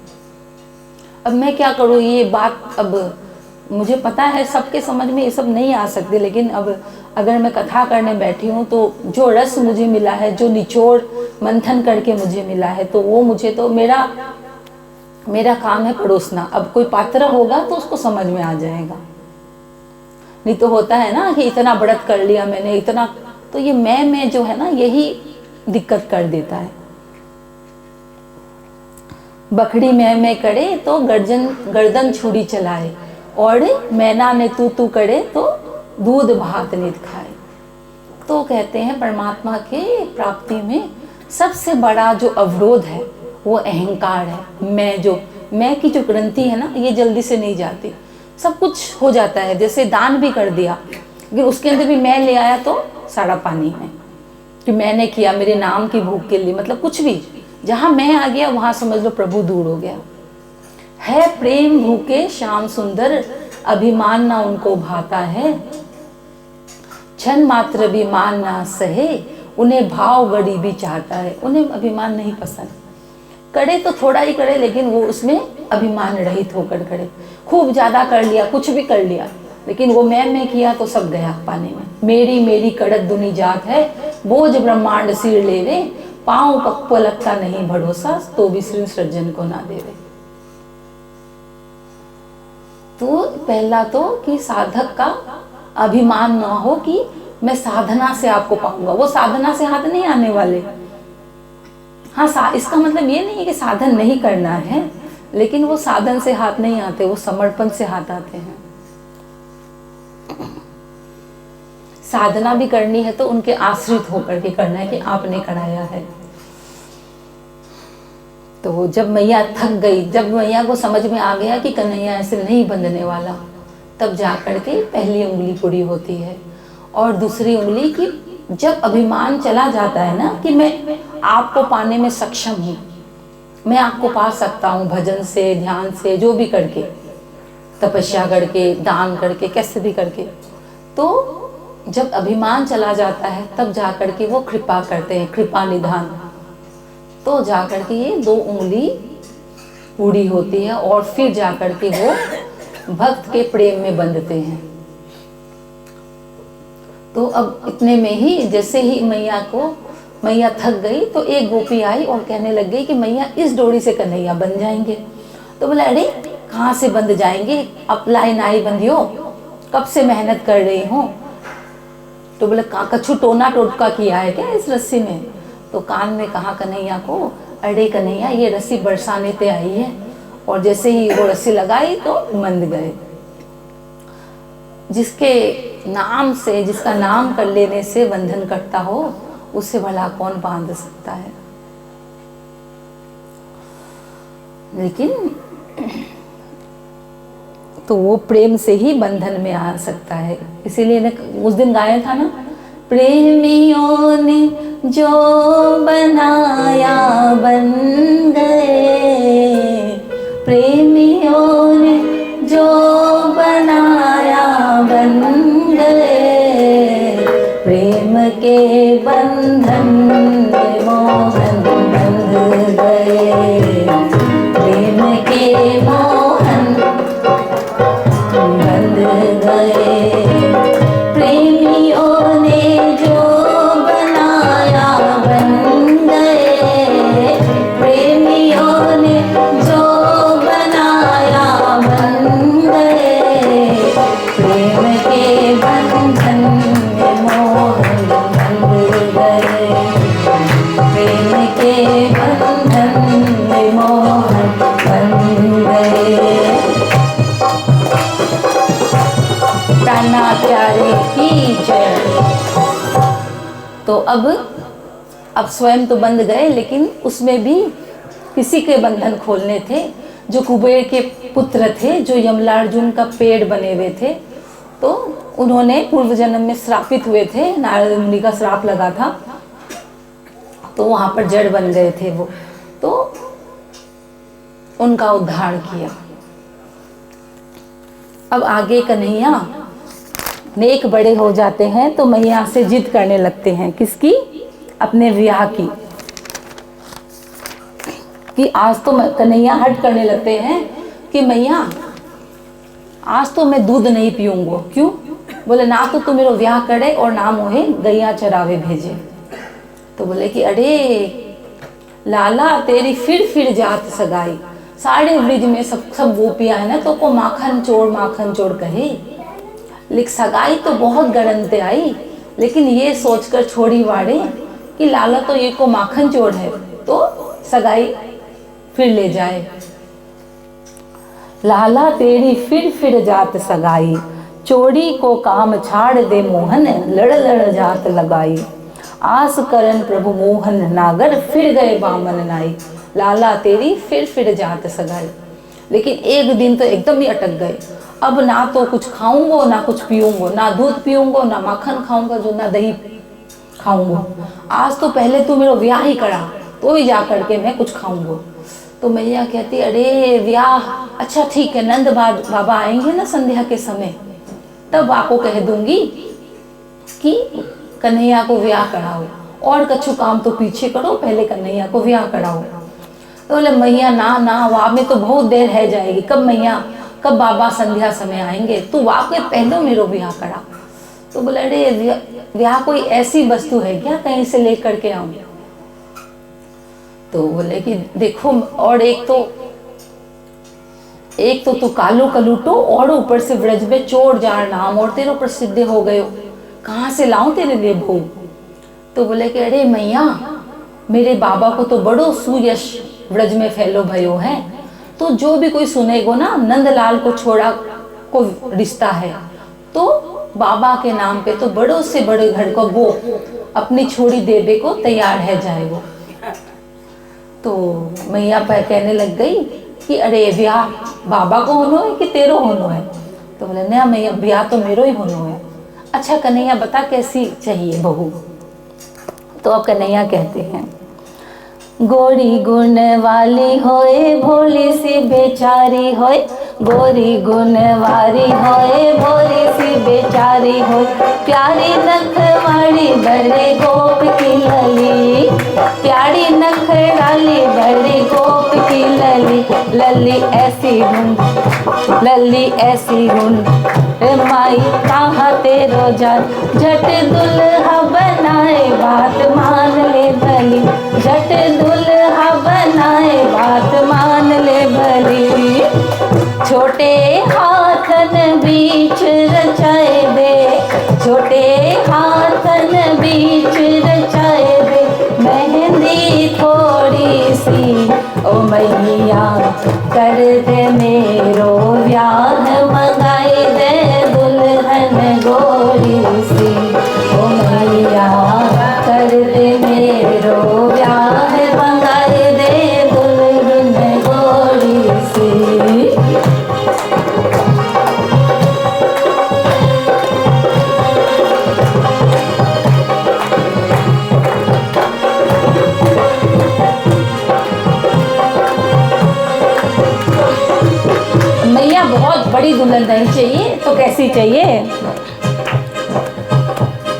अब मैं क्या करूँ, ये बात अब मुझे पता है सबके समझ में ये सब नहीं आ सकती, लेकिन अब अगर मैं कथा करने बैठी हूँ तो जो रस मुझे मिला है, जो निचोड़ मंथन करके मुझे मिला है, तो वो मुझे तो मेरा काम है परोसना। अब कोई पात्र होगा तो उसको समझ में आ जाएगा, नहीं तो होता है ना कि इतना व्रत कर लिया मैंने, इतना, तो ये मैं जो है ना, यही दिक्कत कर देता है। बखड़ी मैं करे तो गर्दन छुरी चलाए, और मैना ने तू करे तो दूध भात नित खाए। तो कहते हैं परमात्मा के प्राप्ति में सबसे बड़ा जो अवरोध है वो अहंकार है। मैं की जो ग्रंथि है ना, ये जल्दी से नहीं जाती। सब कुछ हो जाता है, जैसे दान भी कर दिया, लेकिन उसके अंदर भी मैं ले आया तो सारा पानी में, कि मैंने किया मेरे नाम की भूख के लिए, मतलब कुछ भी, जहाँ मैं आ गया वहाँ समझ लो प्रभु दूर हो गया। है प्रेम भूखे श्याम सुंदर, अभिमान ना उनको भाता है, क्षण मात्र अभिमान ना सहे, उन्हें भाव गड़ी भी चाहता है। उन्हें अभिमान नहीं पसंद, करे तो थोड़ा ही करे, लेकिन वो उसमें अभिमान रहित होकर करे। खूब ज्यादा कर लिया, कुछ भी कर लिया, लेकिन वो मैं किया तो सब गया पानी में। मेरी मेरी कड़क दुनी जात है, बोझ ब्रह्मांड सिर लेवे, पाँव पक्को लगता नहीं भरोसा, तो भी सृजन को ना देवे। तो पहला तो कि साधक का अभिमान ना हो कि मैं साधना से आपको पाऊंगा, वो साधना से हाथ नहीं आने वाले। हाँ, इसका मतलब ये नहीं है कि साधन नहीं करना है, लेकिन वो साधन से हाथ नहीं आते, वो समर्पण से हाथ आते हैं। साधना भी करनी है तो उनके आश्रित होकर के करना है कि आपने कराया है। तो जब मैया थक गई, जब मैया को समझ में आ गया कि कन्हैया ऐसे नहीं बंधने वाला, तब जाकर के पहली उंगली पूरी होती है। और दूसरी उंगली की जब अभिमान चला जाता है ना कि मैं आपको पाने में सक्षम हूँ, मैं आपको पा सकता हूँ भजन से, ध्यान से, जो भी करके, तपस्या करके, दान करके, कैसे भी करके, तो जब अभिमान चला जाता है तब जाकर के वो कृपा करते हैं, कृपा निधान। तो जाकर के ये दो उंगली पूरी होती है और फिर जाकर के वो भक्त के प्रेम में बंधते हैं। तो अब इतने में ही जैसे ही मैया थक गई तो एक गोपी आई और कहने लग गई कि मैया इस डोरी से कन्हैया बंध जाएंगे। तो बोला अरे कहाँ से बंध जाएंगे, अपलाई नाई बंधियो, कब से मेहनत कर रही हूँ। तो बोले कछु टोना टोटका किया है क्या इस रस्सी में। तो कान में कहा कन्हैया को, अरे कन्हैया ये रस्सी बरसाने पे आई है। और जैसे ही वो रस्सी लगाई तो बंध गए। जिसके नाम से, जिसका नाम कर लेने से बंधन कटता हो, उससे भला कौन बांध सकता है। लेकिन तो वो प्रेम से ही बंधन में आ सकता है। इसीलिए उस दिन गाया था ना, प्रेमियों ने जो बनाया बन गए, प्रेमियों ने जो बनाया बन गए, प्रेम के बंधन में मोहन बंध गए, प्रेम के मोहन बंध गए, प्रेमियों ने जो बनाया बन गए, प्रेमियों ने जो बनाया बन गए, प्रेम के बंधन में मोहन बंध गए, प्रेम के बंधन में मोहन बंध गए। प्राणा प्यारे की जय। तो अब स्वयं तो बंध गए, लेकिन उसमें भी किसी के बंधन खोलने थे, जो कुबेर के पुत्र थे, जो यमलार्जुन का पेड़ बने हुए थे। तो उन्होंने पूर्व जन्म में श्रापित हुए थे, नारद मुनि का श्राप लगा था, तो वहां पर जड़ बन गए थे वो, तो उनका उद्धार किया। अब आगे कन्हैया नेक बड़े हो जाते हैं तो मैया से जिद करने लगते हैं। किसकी? अपने ब्याह की। कि आज तो कन्हैया हट करने लगते हैं कि मैया आज तो मैं दूध नहीं पीऊंगा। क्यों? बोले ना तो तू मेरो ब्याह करे और ना मोहे गैया चरावे भेजे। तो बोले कि अरे लाला तेरी फिर जात सगाई। सारे ब्रिज में सब गोपियां है ना तो को माखन चोर कहे। लिख सगाई तो बहुत गरनते आई, लेकिन ये सोचकर छोड़ी वाड़े कि लाला तो ये को माखन चोर है तो सगाई फिर ले जाए। लाला तेरी फिर जात सगाई, चोरी को काम छाड़ दे मोहन, लड़ जात लगाई। आस करन प्रभु मोहन नागर, फिर गए बामन नाई। लाला तेरी फिर जात सगाई। लेकिन एक दिन तो एकदम ही अटक गए। अब ना तो कुछ खाऊंगा ना कुछ पीऊंगा, ना दूध पीऊंगा ना माखन खाऊंगा, जो ना दही खाऊंगा। आज तो पहले तू मेरा ब्याह ही करा तो ही जा करके मैं कुछ खाऊंगा। तो मैया कहती अरे ब्याह, अच्छा ठीक है, नंद बाबा आएंगे ना संध्या के समय, तब आपको कह दूंगी कि कन्हैया को ब्याह कराओ, और कछु काम तो पीछे करो, पहले कन्हैया को ब्याह कराओ। तो बोले मैया ना वहाँ में तो बहुत देर है जाएगी, कब बाबा संध्या समय आएंगे, तू वहाँ के पहले मेरो ब्याह करा। तो बोले अरे ब्याह कोई ऐसी वस्तु है क्या कहीं से लेकर के आऊं? तो बोले कि देखो, और एक तो तू कालू कलूटो और ऊपर से ब्रज में चोर जार नाम और तेरो प्रसिद्ध हो गयो, कहाँ से लाऊं तेरे लिए बहू? तो बोले कि अरे मैया मेरे बाबा को तो बड़ो सुयश ब्रज में फैलो भयो है, तो जो भी कोई सुनेगो ना नंदलाल को छोड़ा को रिश्ता है, तो बाबा के नाम पे तो बड़ो से बड़े घर को वो अपनी छोड़ी देवे को तैयार है जाएगो। तो मैया पर कहने लग गई कि अरे ब्याह बाबा को होनो है कि तेरो होनो है? तो बोले ना मैया ब्याह तो मेरो ही होनो है। अच्छा कन्हैया बता कैसी चाहिए बहू? तो अब कन्हैया कहते हैं गोरी गुण वाली होए, भोली सी बेचारी होए, गोरी गुण वाली होए, भोली सी बेचारी होए, प्यारी नखवाड़ी बड़े गोप की लली, प्यारी नखड़ाली बड़े गोप की लली, लली ऐसी ढूंढ माई कहाँ तेरो जान, झट दुल्हा बनाए बात मान ले भली, झट दुल्हा बनाए बात मान ले भली, छोटे हाथन बीच रचाए दे, छोटे हाथन बीच रचाए दे, मेहंदी थोड़ी सी ओ मैया कर दे मेरो ब्याह, मंगाई दे दुल्हन गोरी सी ओ मैया कर दे मेरो ब्याह, मंगाई दे दुल्हन गोरी सी। मैया बहुत बड़ी दुल्हन नहीं चाहिए तो कैसी चाहिए?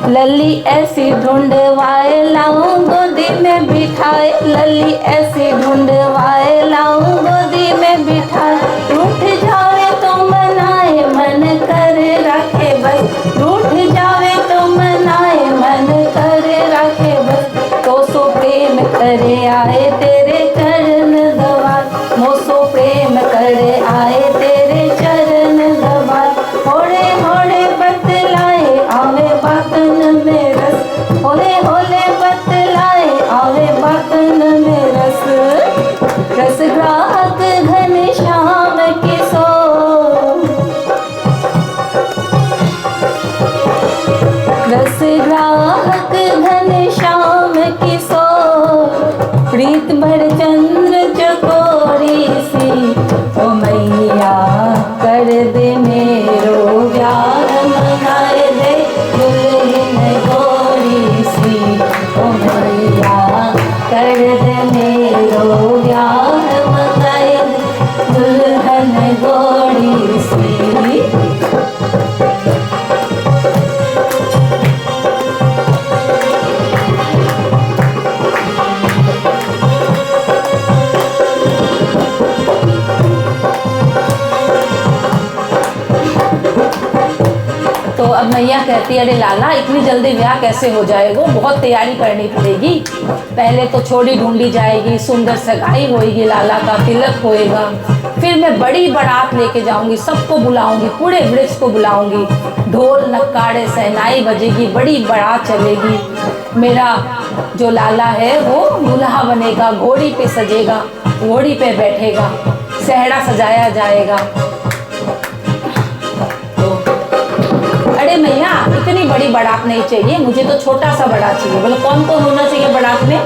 लल्ली ऐसी ढूंढवाए लाऊं गोदी में बिठाए, लल्ली ऐसी ढूंढवाए लाऊं गोदी में बिठाए, रूठ जावे तो मनाए मन कर रखे बस, रूठ जावे तो मनाए मन कर रखे बस, तो सो प्रेम करे आए तेरे चरण दबाए, मोसो प्रेम करे आए तेरे चरण दबाए, होड़े होड़े बतलाए आवे बातन में रस, होले होले बतलाए आवे बातन में रस, रस ग्राहक घन श्याम किशोर, रस ग्राहक घन श्याम किशोर, प्रीत भर चंद्र चकोरी सी ओ मैया कर दे मेरो ब्याह, मंगाए दे दुल्हन गोरी सी ओ मैया कर दे मेरो ब्याह, मंगाए दे दुल्हन गोरी सी। मैया कहती है अरे लाला इतनी जल्दी ब्याह कैसे हो जाएगा, बहुत तैयारी करनी पड़ेगी। पहले तो छोड़ी ढूंढी जाएगी, सुंदर सगाई होएगी, लाला का तिलक होएगा, फिर मैं बड़ी बारात लेके जाऊंगी, सबको बुलाऊंगी, पूरे वृक्ष को बुलाऊंगी, ढोल नक्कारे सहनाई बजेगी, बड़ी बारात चलेगी। मेरा जो लाला है वो दूल्हा बनेगा, घोड़ी पे सजेगा, घोड़ी पे बैठेगा, सहरा सजाया जाएगा। अरे मैया इतनी बड़ी बारात नहीं चाहिए, मुझे तो छोटा सा बारात चाहिए। बोले कौन कौन होना चाहिए बारात में?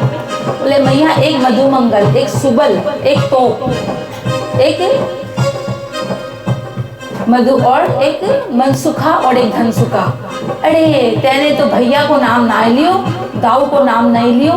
बोले मैया एक मधुमंगल, एक सुबल, एक तोप, एक मधु और एक मनसुखा और एक धनसुखा। अरे तेने तो भैया को नाम ना लियो, दाऊ को नाम नहीं लियो।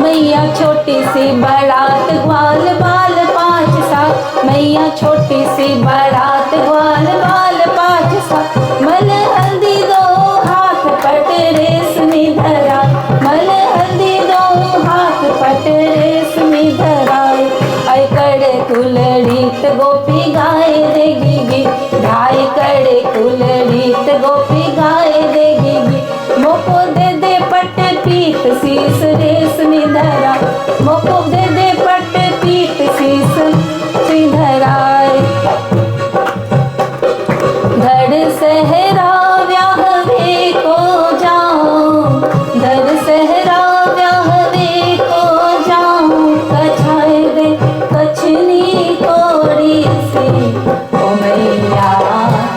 मैया छोटी सी बारात ग्वाल बाल 5 साल, मैया छोटी सी बारात ग्वाल बाल 5 साल, मल हल्दी 2 हाथ पट रेशमी धरा, मल हल्दी 2 हाथ पट रेशमी धराए, आई कड़े कुलड़ीत गोपी गाय देगी गी, ढाई कड़े कुलड़ीत गोपी गाय देगी गी, मोको दे दे पट पीत शीस रेशमी धरा, मोको दे दे पट पीत शीस धराए, धड़ सहरा व्याहवे को जाऊं, धड़ सहरा व्याहवे को जाऊं, कछाए दे कछनी कोड़ी सी, ओ मैया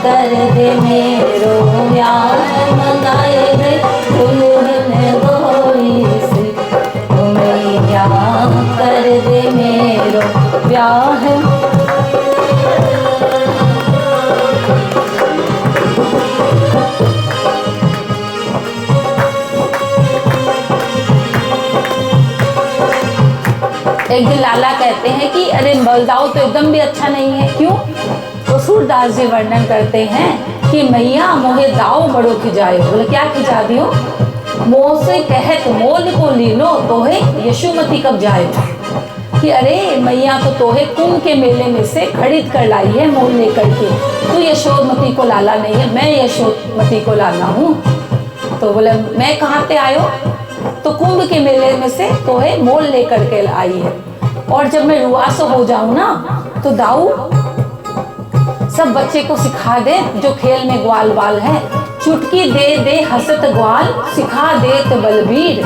कर दे मेरो व्याह, मंगाए दे दुल्हन गोरी सी, ओ मैया कर दे मेरो व्याह। एक दिन लाला कहते हैं कि अरे बलदाऊ तो एकदम भी अच्छा नहीं है। क्यों? तो सूरदास जी वर्णन करते हैं कि मैया मोहे दाऊ बड़ो खिजायो। बोले क्या खिजा दियो? मोह से कहत मोल को लीनो तोहे यशोमती कब जाए। कि अरे मैया तो तोहे कुंभ के मेले में से खरीद कर लाई है मोल लेकर के, तू यशोमती को लाला नहीं है, मैं यशोमती को लाला हूँ। तो बोले मैं कहाँ से आयो? तो कुंभ के मेले में से तोहे मोल लेकर के आई है, और जब मैं रुआस हो जाऊं ना तो दाऊ सब बच्चे को सिखा दे जो खेल में ग्वाल बाल है, चुटकी दे दे हसत ग्वाल सिखा देत बलबीर,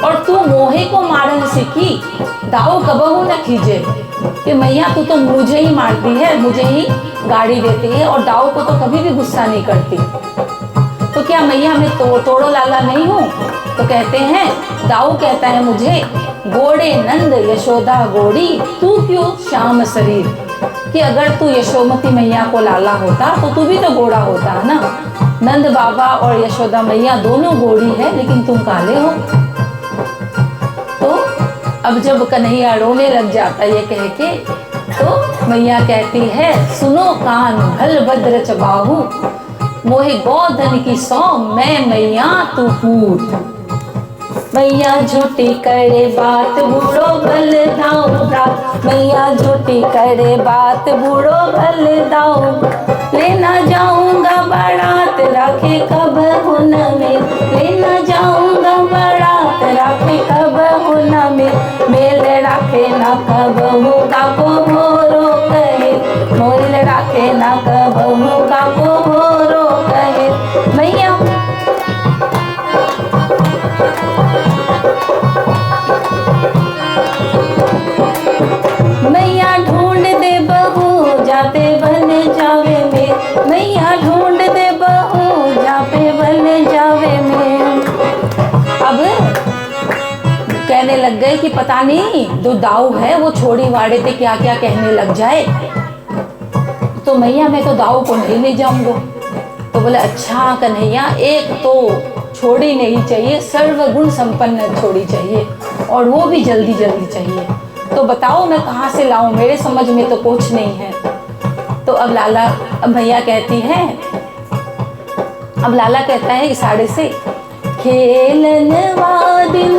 और तू मोहे को मारन सीखी दाऊ कबहू न खींचे। कि मैया तू तो मुझे ही मारती है, मुझे ही गाड़ी देती है, और दाऊ को तो कभी भी गुस्सा नहीं करती। तो क्या मैया मैं तोड़ो लाला नहीं हूँ? तो कहते हैं दाऊ कहता है मुझे गोड़े नंद यशोदा गोड़ी, तू क्यों श्याम शरीर। कि अगर तू यशोमती मैया को लाला होता तो तू भी तो गोड़ा होता है ना। नंद बाबा और यशोदा मैया दोनों गोड़ी है, लेकिन तुम काले हो। तो अब जब कन्हैया रोने लग जाता ये कह के, तो मैया कहती है सुनो कान भल भद्र चबाहू, मोहे गोधन की सौ मैं मैया तू पूत। मैया झूठी करे बात बूढ़ो भल दाऊ रात, मैया झूठी करे बात बूढ़ो भल दाऊ, लेना जाऊंगा बारात राखे कब हुन में, लेना जाऊंगा बारात राखे कब हुन में, मेल राखे ना कब होगा को मोरो कहे, मोल राखे ना कब होगा को मोरो कहे। मैया मैया ढूंढ दे बहू जाते बन जावे में, मैया ढूंढ दे बहू जाते बन जावे में। अब कहने लग गए कि पता नहीं जो दाऊ है वो छोड़ी वाड़े पे क्या क्या कहने लग जाए। तो मैया मैं तो दाऊ को नहीं ले जाऊंगा। तो बोले अच्छा कन्हैया, एक तो छोड़ी नहीं चाहिए, सर्वगुण संपन्न छोड़ी चाहिए, और वो भी जल्दी जल्दी चाहिए। तो बताओ मैं कहाँ से लाऊं, मेरे समझ में तो कुछ नहीं है। तो अब मैया कहती है, अब लाला कहता है इशारे से, खेलन वादिन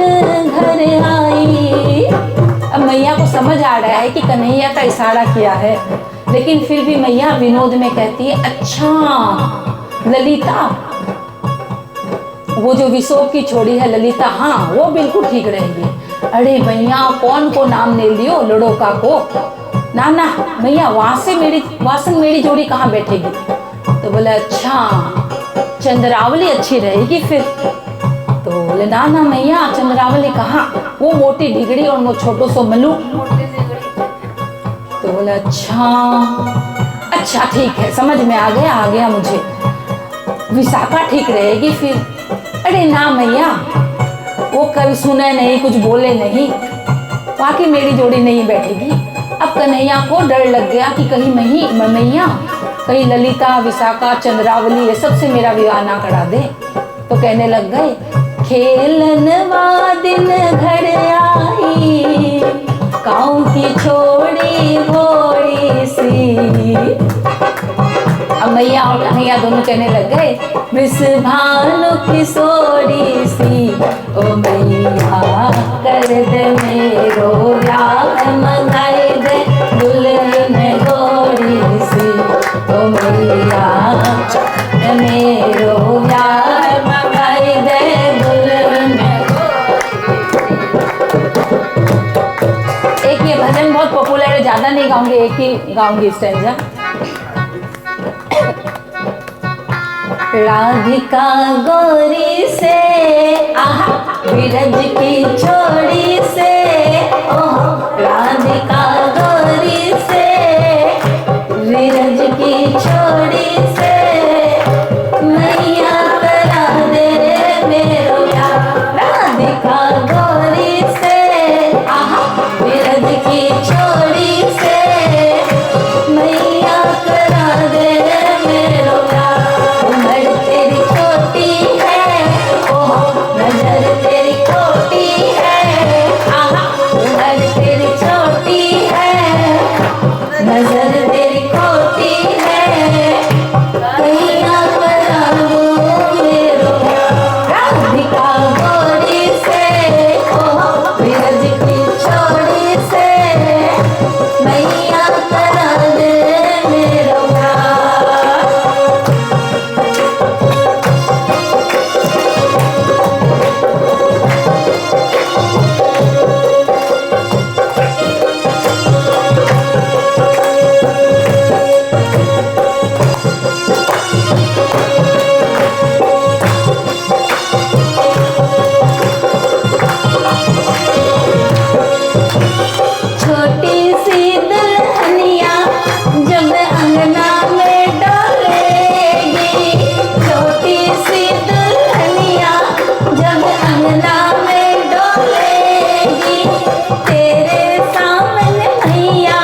घर आई। अब अब मैया को समझ आ रहा है कि कन्हैया का इशारा किया है, लेकिन फिर भी मैया विनोद में कहती है, अच्छा ललिता, वो जो विशोक की छोड़ी है ललिता, हाँ वो बिल्कुल ठीक रहेगी। अरे मैया कौन को नाम ले लियो, लड़ोका को, ना ना मैया वासन मेरी जोड़ी कहाँ बैठेगी। तो बोले अच्छा चंद्रावली अच्छी रहेगी फिर। तो बोले ना ना मैया चंद्रावली कहाँ, वो मोटी डिगड़ी और वो छोटो सो मल्लू। तो बोले अच्छा ठीक है, समझ में आ गया मुझे, विशाखा ठीक रहेगी फिर। अरे ना मैया, वो कभी सुने नहीं, कुछ बोले नहीं, बाकी मेरी जोड़ी नहीं बैठेगी। अब कन्हैया को डर लग गया कि कहीं मैया कहीं ललिता, विशाखा, चंद्रावली ये सबसे मेरा विवाह ना करा दे। तो कहने लग गए, खेलनवा दिन घर आई, गाँव की छोड़ी भोड़ी सी। अब मैया और कन्हैया दोनों कहने लग गए, विष भानु किशोरी सी, ओ मैया कर दे मेरो ब्याह, मंगाई दे दुल्हन गोरी सी, ओ मैया मेरो ब्याह, मंगाई दे दुल्हन गोरी। एक ये भजन बहुत पॉपुलर है, ज्यादा नहीं गाऊंगी, एक ही गाऊंगी स्टैंजा। राधिका गौरी से आहा, विरज की छोड़ी से, ओह राधिका गौरी से, विरज की छोड़ी से, मैया करा दे मेरो ब्याह। राधिका गौरी से आहा, विरज की छोड़ी से, मैया करा दे मेरो ब्याह। उम्र तेरी छोटी है, ओह नजर तेरी खोटी है, आहा उम्र तेरी छोटी है, नजर तेरी खोटी है, मैया करा दो मेरो ब्याह। राधिका गौरी से, ओह विरज की छोड़ी से, मैया करा दे मेरो ब्याह। छोटी सी दुल्हनिया जब अंगना में डोलेगी, छोटी सी दुल्हनिया जब अंगना में डोलेगी, तेरे सामने मैया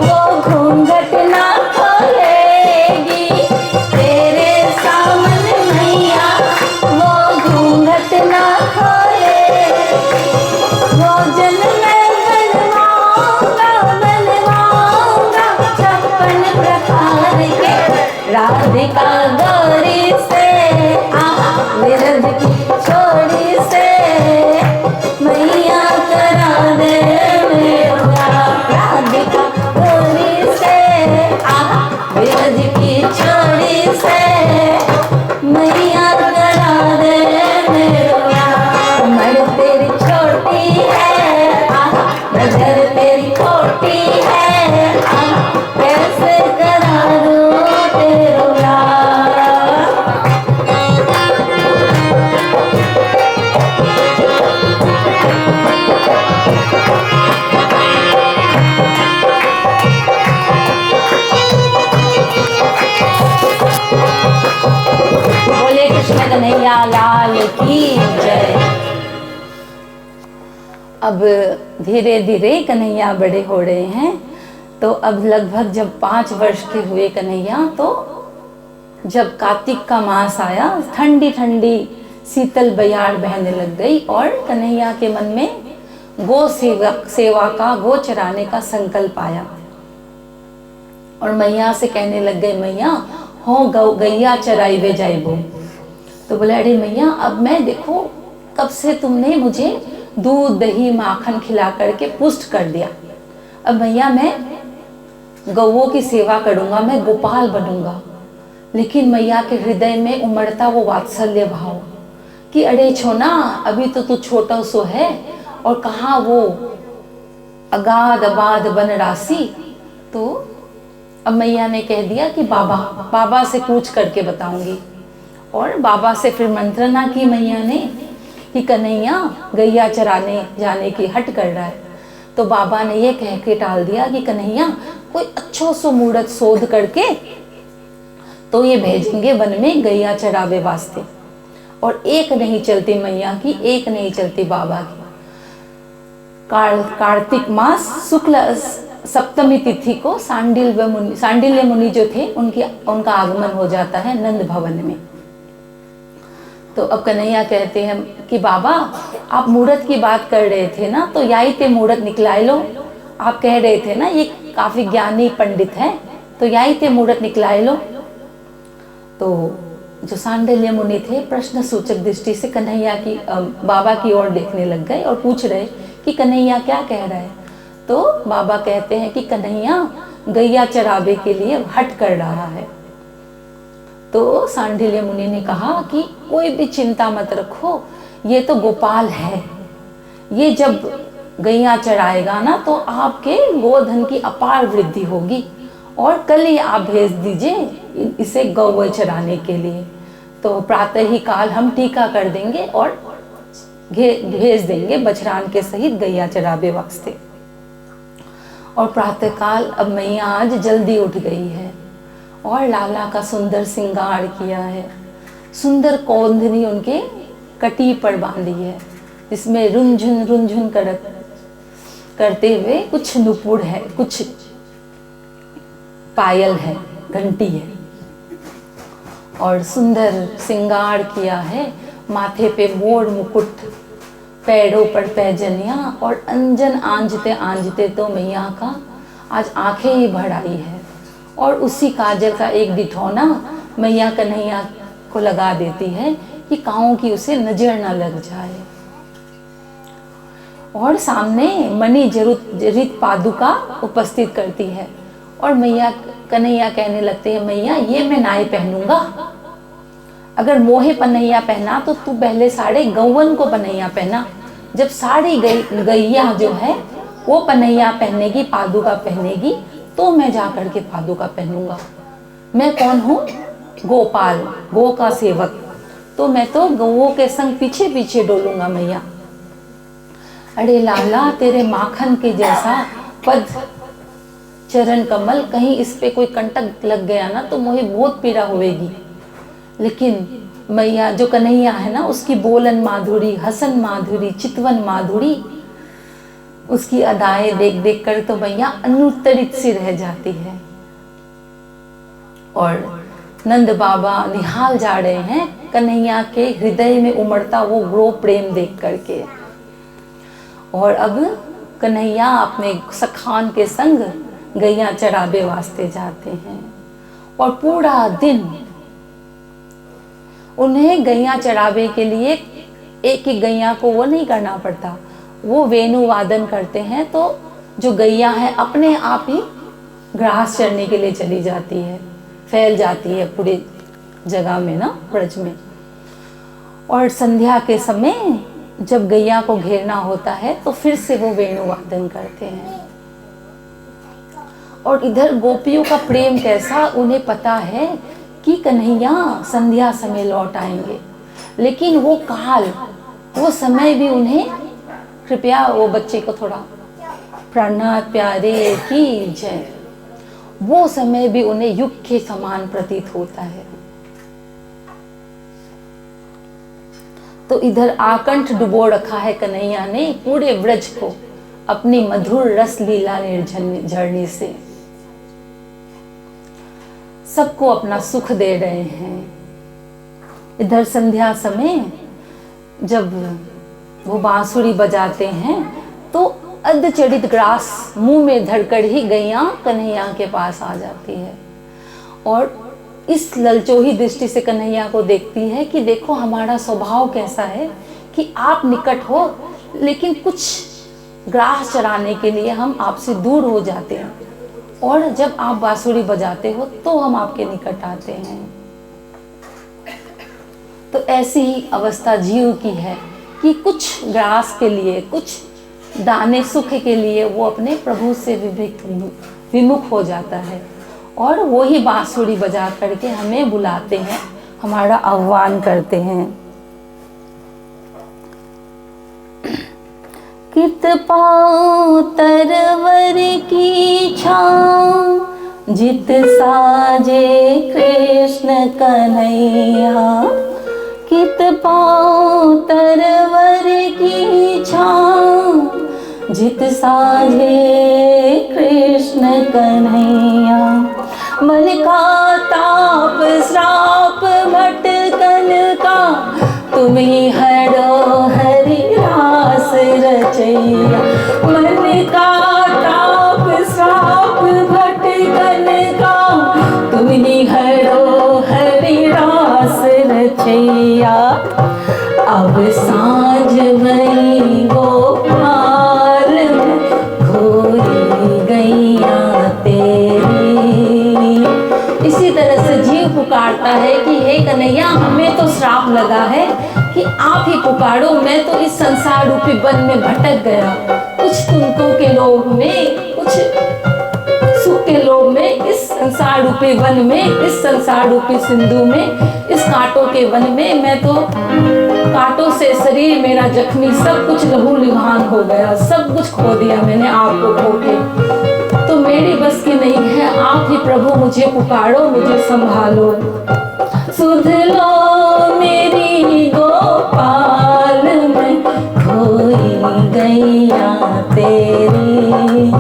वो घूंघट ना खोलेगी, तेरे सामने मैया वो घूंघट ना खोलेगी। भोजन में बनवाऊंगा 56 प्रकार के, राधिका गौरी से आहा, विरज की छोड़ी से, मैया करा दे मेरो ब्याह। राधिका गौरी से आहा, विरज की छोड़ी से, मैया करा दे मेरो ब्याह। उम्र तेरी छोटी है, आहा नजर तेरी खोटी है, आहा कैसे करा दूं तेरा ब्याह। बोले कृष्ण कन्हैया लाल की जय। अब धीरे धीरे कन्हैया बड़े हो रहे हैं, तो अब लगभग जब 5 वर्ष के हुए कन्हैया, तो जब कार्तिक का मास आया, ठंडी ठंडी शीतल बयार बहने लग गई और कन्हैया के मन में गो सेवा का, गो चराने का संकल्प आया और मैया से कहने लग गए, मैया हो गैया चराई वे जाइबो। तो बोले, अरे मैया अब मैं देखो कब से तुमने मुझे दूध दही माखन खिला करके पुष्ट कर दिया। अब मैया मैं गौओं की सेवा करूँगा, मैं गोपाल बनूंगा। लेकिन मैया के हृदय में उमड़ता वो वात्सल्य भाव कि अरे छोना, अभी तो तू छोटा सो है, और कहाँ वो अगाध अबाध बन राशि। तो अब मैया ने कह दिया कि बाबा से पूछ करके बताऊंगी। और बाबा से फिर मंत्रणा की मैया ने कि कन्हैया गैया चराने जाने की हट कर रहा है। तो बाबा ने ये कह के टाल दिया कि कन्हैया कोई अच्छो सो मुहूर्त शोध करके तो ये भेजेंगे वन में गैया चरावे वास्ते। और एक नहीं चलती मैया की, एक नहीं चलती बाबा की। कार्तिक मास शुक्ल सप्तमी तिथि को सांडिल्य मुनि जो थे उनका आगमन हो जाता है नंद भवन में। तो अब कन्हैया कहते हैं कि बाबा आप मुहूर्त की बात कर रहे थे ना, तो यही ते मुहूर्त निकलाए लो। आप कह रहे थे ना ये काफी ज्ञानी पंडित है, तो यही ते मुहूर्त निकलाए लो। तो जो सांडिल्य मुनि थे प्रश्न सूचक दृष्टि से कन्हैया की बाबा की ओर देखने लग गए और पूछ रहे कि कन्हैया क्या कह रहा है। तो बाबा कहते हैं कि कन्हैया गैया चरावे के लिए हट कर रहा है। तो सांडिल्य मुनि ने कहा कि कोई भी चिंता मत रखो, ये तो गोपाल है, ये जब गैया चराएगा ना तो आपके गोधन की अपार वृद्धि होगी, और कल ही आप भेज दीजिए इसे गौ चराने के लिए। तो प्रातः ही काल हम टीका कर देंगे और भेज देंगे बछरान के सहित गैया चरावे वास्ते। और प्रातः काल अब मैया आज जल्दी उठ गई है और लाला का सुंदर श्रृंगार किया है। सुंदर कौंधनी उनके कटी पर बांधी है, जिसमें रुंझुन करते हुए कुछ नुपुर है, कुछ पायल है, घंटी है, और सुंदर श्रृंगार किया है। माथे पे मोर मुकुट, पैरों पर पैजनिया, और अंजन आंजते आंजते तो मैया का आज आंखें ही भर आई है। और उसी काजल का एक डिठौना मैया कन्हैया को लगा देती है कि कांवों की उसे नजर ना लग जाए। और सामने मणि जरित पादुका उपस्थित करती है, और मैया कन्हैया कहने लगते हैं मैया ये मैं नाई पहनूंगा, अगर मोहे पन्हैया पहना तो तू पहले साढ़े गौवन को पन्हैया पहना। जब सारी गैया जो है वो पन्हैया पहनेगी, पादुका पहनेगी, तो मैं जा करके पादुका पहनूंगा। मैं कौन हूँ? गोपाल, गो का सेवक, तो मैं तो गौओं के संग पीछे पीछे डोलूंगा मैया। अरे लाला तेरे माखन के जैसा पद चरण कमल, कहीं इस पे कोई कंटक लग गया ना तो मुझे बहुत पीड़ा होएगी। लेकिन मैया जो कन्हैया है ना, उसकी बोलन माधुरी, हसन माधुरी, चितवन माधुरी, उसकी अदाएं देख देख कर तो मैया अनुत्तरित सी रह जाती है। और नंद बाबा निहाल जा रहे हैं कन्हैया के हृदय में उमड़ता वो ग्रो प्रेम देख करके। और अब कन्हैया अपने सखान के संग गैया चरावे वास्ते जाते हैं, और पूरा दिन उन्हें गैया चरावे के लिए एक एक गैया को वो नहीं करना पड़ता, वो वेणु वादन करते हैं। तो जो गैया है अपने आप ही घास चरने के लिए चली जाती है, फैल जाती है पूरे जगह में ना, ब्रज में। और संध्या के समय जब गैया को घेरना होता है तो फिर से वो वेणु वादन करते हैं। और इधर गोपियों का प्रेम कैसा, उन्हें पता है कि कन्हैया संध्या समय लौट आएंगे, लेकिन वो काल, वो समय भी उन्हें, कृपया वो बच्चे को थोड़ा प्राणनाथ प्यारे की जय, वो समय भी उन्हें युग के समान प्रतीत होता है। तो इधर आकंठ डुबो रखा है कन्हैया ने पूरे ब्रज को अपनी मधुर रस लीला निर्झरणी से, सबको अपना सुख दे रहे हैं। इधर संध्या समय जब वो बांसुरी बजाते हैं तो अर्धचरित ग्रास मुंह में धरकर ही गैया कन्हैया के पास आ जाती है, और इस ललचोही दृष्टि से कन्हैया को देखती है कि देखो हमारा स्वभाव कैसा है कि आप निकट हो लेकिन कुछ ग्रास चराने के लिए हम आपसे दूर हो जाते हैं, और जब आप बांसुरी बजाते हो तो हम आपके निकट आते हैं। तो ऐसी ही अवस्था जीव की है कि कुछ ग्रास के लिए, कुछ दाने सुख के लिए वो अपने प्रभु से विमुख हो जाता है, और वो ही बांसुरी बजा करके हमें बुलाते हैं, हमारा आह्वान करते हैं। कित पाओ तरवर की छाँव, जित साजे कृष्ण कन्हैया। कित पाओ तरवर की छाँव, जित साजे कृष्ण कन्हैया। मन का ताप श्राप भटकन का, तुम्ही हरो हरि रास रचैया। मन का ताप श्राप भटकन का, तुम्ही हरो हरि रास रचैया। अब सांझ भई गोपाल में, खोई गैया तेरी। इसी तरह से जीव पुकारता है कि हे कन्हैया, हमें तो श्राप लगा है कि आप ही पुकारो, मैं तो इस संसार रूपी वन में भटक गया। कुछ तुमकों के लोभ में, कुछ सुख के लोभ में, इस संसार रूपी वन में, इस संसार रूपी सिंधु में, इस कांटों के वन में मैं तो कांटों से शरीर मेरा जख्मी, सब कुछ लहू लुहान हो गया, सब कुछ खो दिया मैंने आपको खो के। तो मेरी बस की नहीं है, आप ही प्रभु मुझे पुकारो, मुझे संभालो। सुध लो मेरी गोपाल में, खोई गैया तेरी।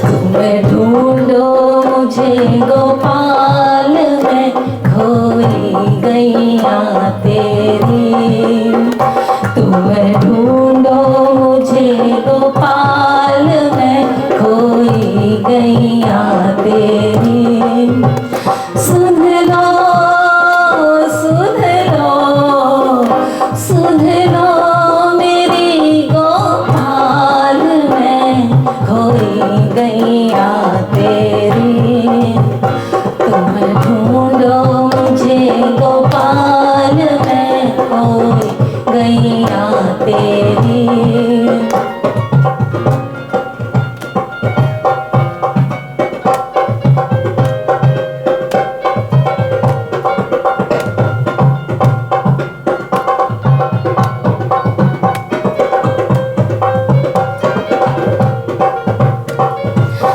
तुम ढूंढो मुझे गोपाल में, खोई गैया तेरी। तुम ढूंढो मुझे गोपाल में, खोई गैया तेरी। सुध लो, सुध लो, सुध लो मेरी गोपाल में, खोई गैया तेरी। तुम ढूंढो मुझे गोपाल में, खोई गैया तेरी।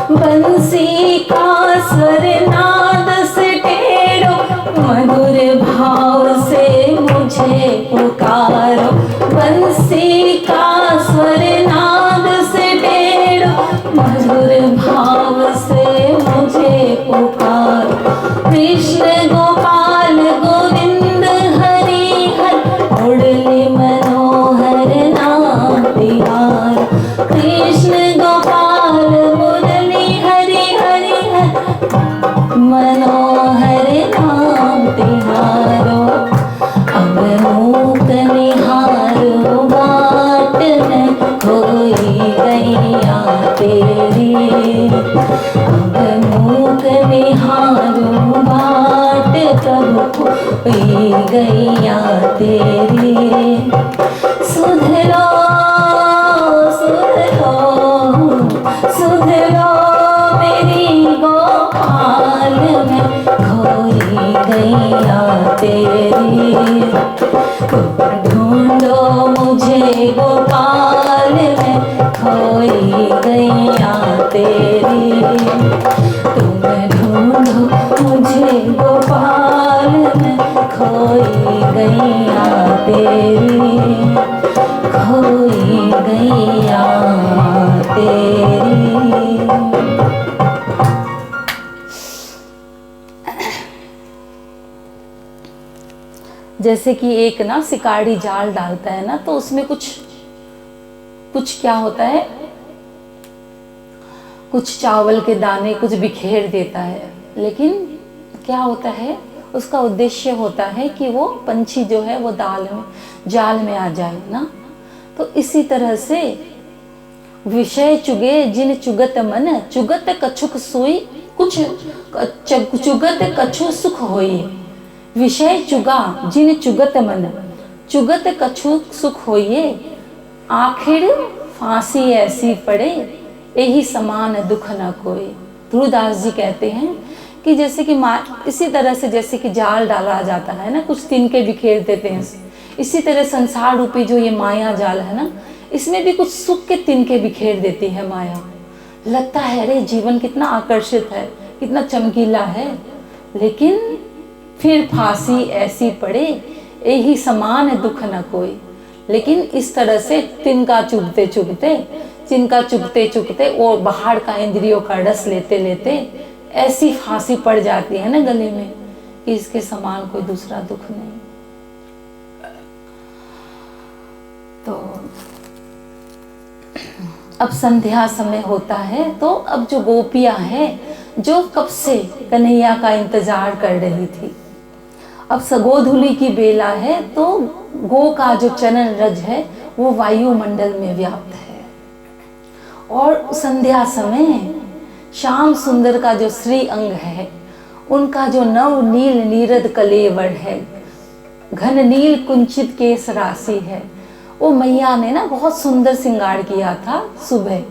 बंसी का स्वर नाद से टेढ़ो, मधुर भाव से मुझे पुकारो। बंसी का स्वर नाद से टेढ़ो, मधुर भाव से मुझे पुकारो। कृष्ण गोपाल गोविंद हरि हर, मुरली मनोहर नाम तिहारो। कृष्ण गोपाल मुरली हरि हरि हर, मनोहर नाम तिहारो। अब मूक निहारो बाट में, खोई गैया तेरी। अब मूक निहारो बाट, प्रभु खोई गैया तेरी। सुध लो, सुध लो, सुध लो मेरी गोपाल में, खोई गैया तेरी। ढूंढो मुझे गोपाल में, खोई गैया तेरी। तुम ढूंढो मुझे गोपाल में, खोई गैया तेरी। खोई गैया तेरी। जैसे कि एक ना शिकारी जाल डालता है ना, तो उसमें कुछ क्या होता है, कुछ चावल के दाने कुछ बिखेर देता है, लेकिन क्या होता है, उसका उद्देश्य होता है कि वो पंछी जो है वो जाल में आ जाए ना। तो इसी तरह से विषय चुगे जिन चुगत मन, चुगत कछुक सोई कुछ चुगत कछु सुख होई। विषय चुगा जिन चुगत मन, चुगत कछु सुख होइए। आखिर फांसी ऐसी पड़े, यही समान दुख न कोई। ध्रुवदास जी कहते हैं कि जैसे कि इसी तरह से जैसे कि जाल डाला जाता है ना, कुछ तिनके बिखेर देते हैं, इसी तरह संसार रूपी जो ये माया जाल है ना, इसमें भी कुछ सुख के तिनके बिखेर देती है माया। लगता है अरे जीवन कितना आकर्षित है, कितना चमकीला है, लेकिन फिर फांसी ऐसी पड़े, यही समान दुख न कोई। लेकिन इस तरह से तिनका चुभते चुभते, तिनका चुभते चुभते और बाहर का इंद्रियों का रस लेते लेते ऐसी फांसी पड़ जाती है ना गले में कि इसके समान कोई दूसरा दुख नहीं। तो अब संध्या समय होता है, तो अब जो गोपियां हैं जो कब से कन्हैया का इंतजार कर रही थी, अब सगोधुली की बेला है, तो गो का जो चरण रज है वो वायुमंडल में व्याप्त है। और संध्या समय श्याम सुंदर का जो श्री अंग है, उनका जो नव नील नीरद कलेवर है, घन नील कुंचित केस राशि है, वो मैया ने ना बहुत सुंदर श्रृंगार किया था सुबह।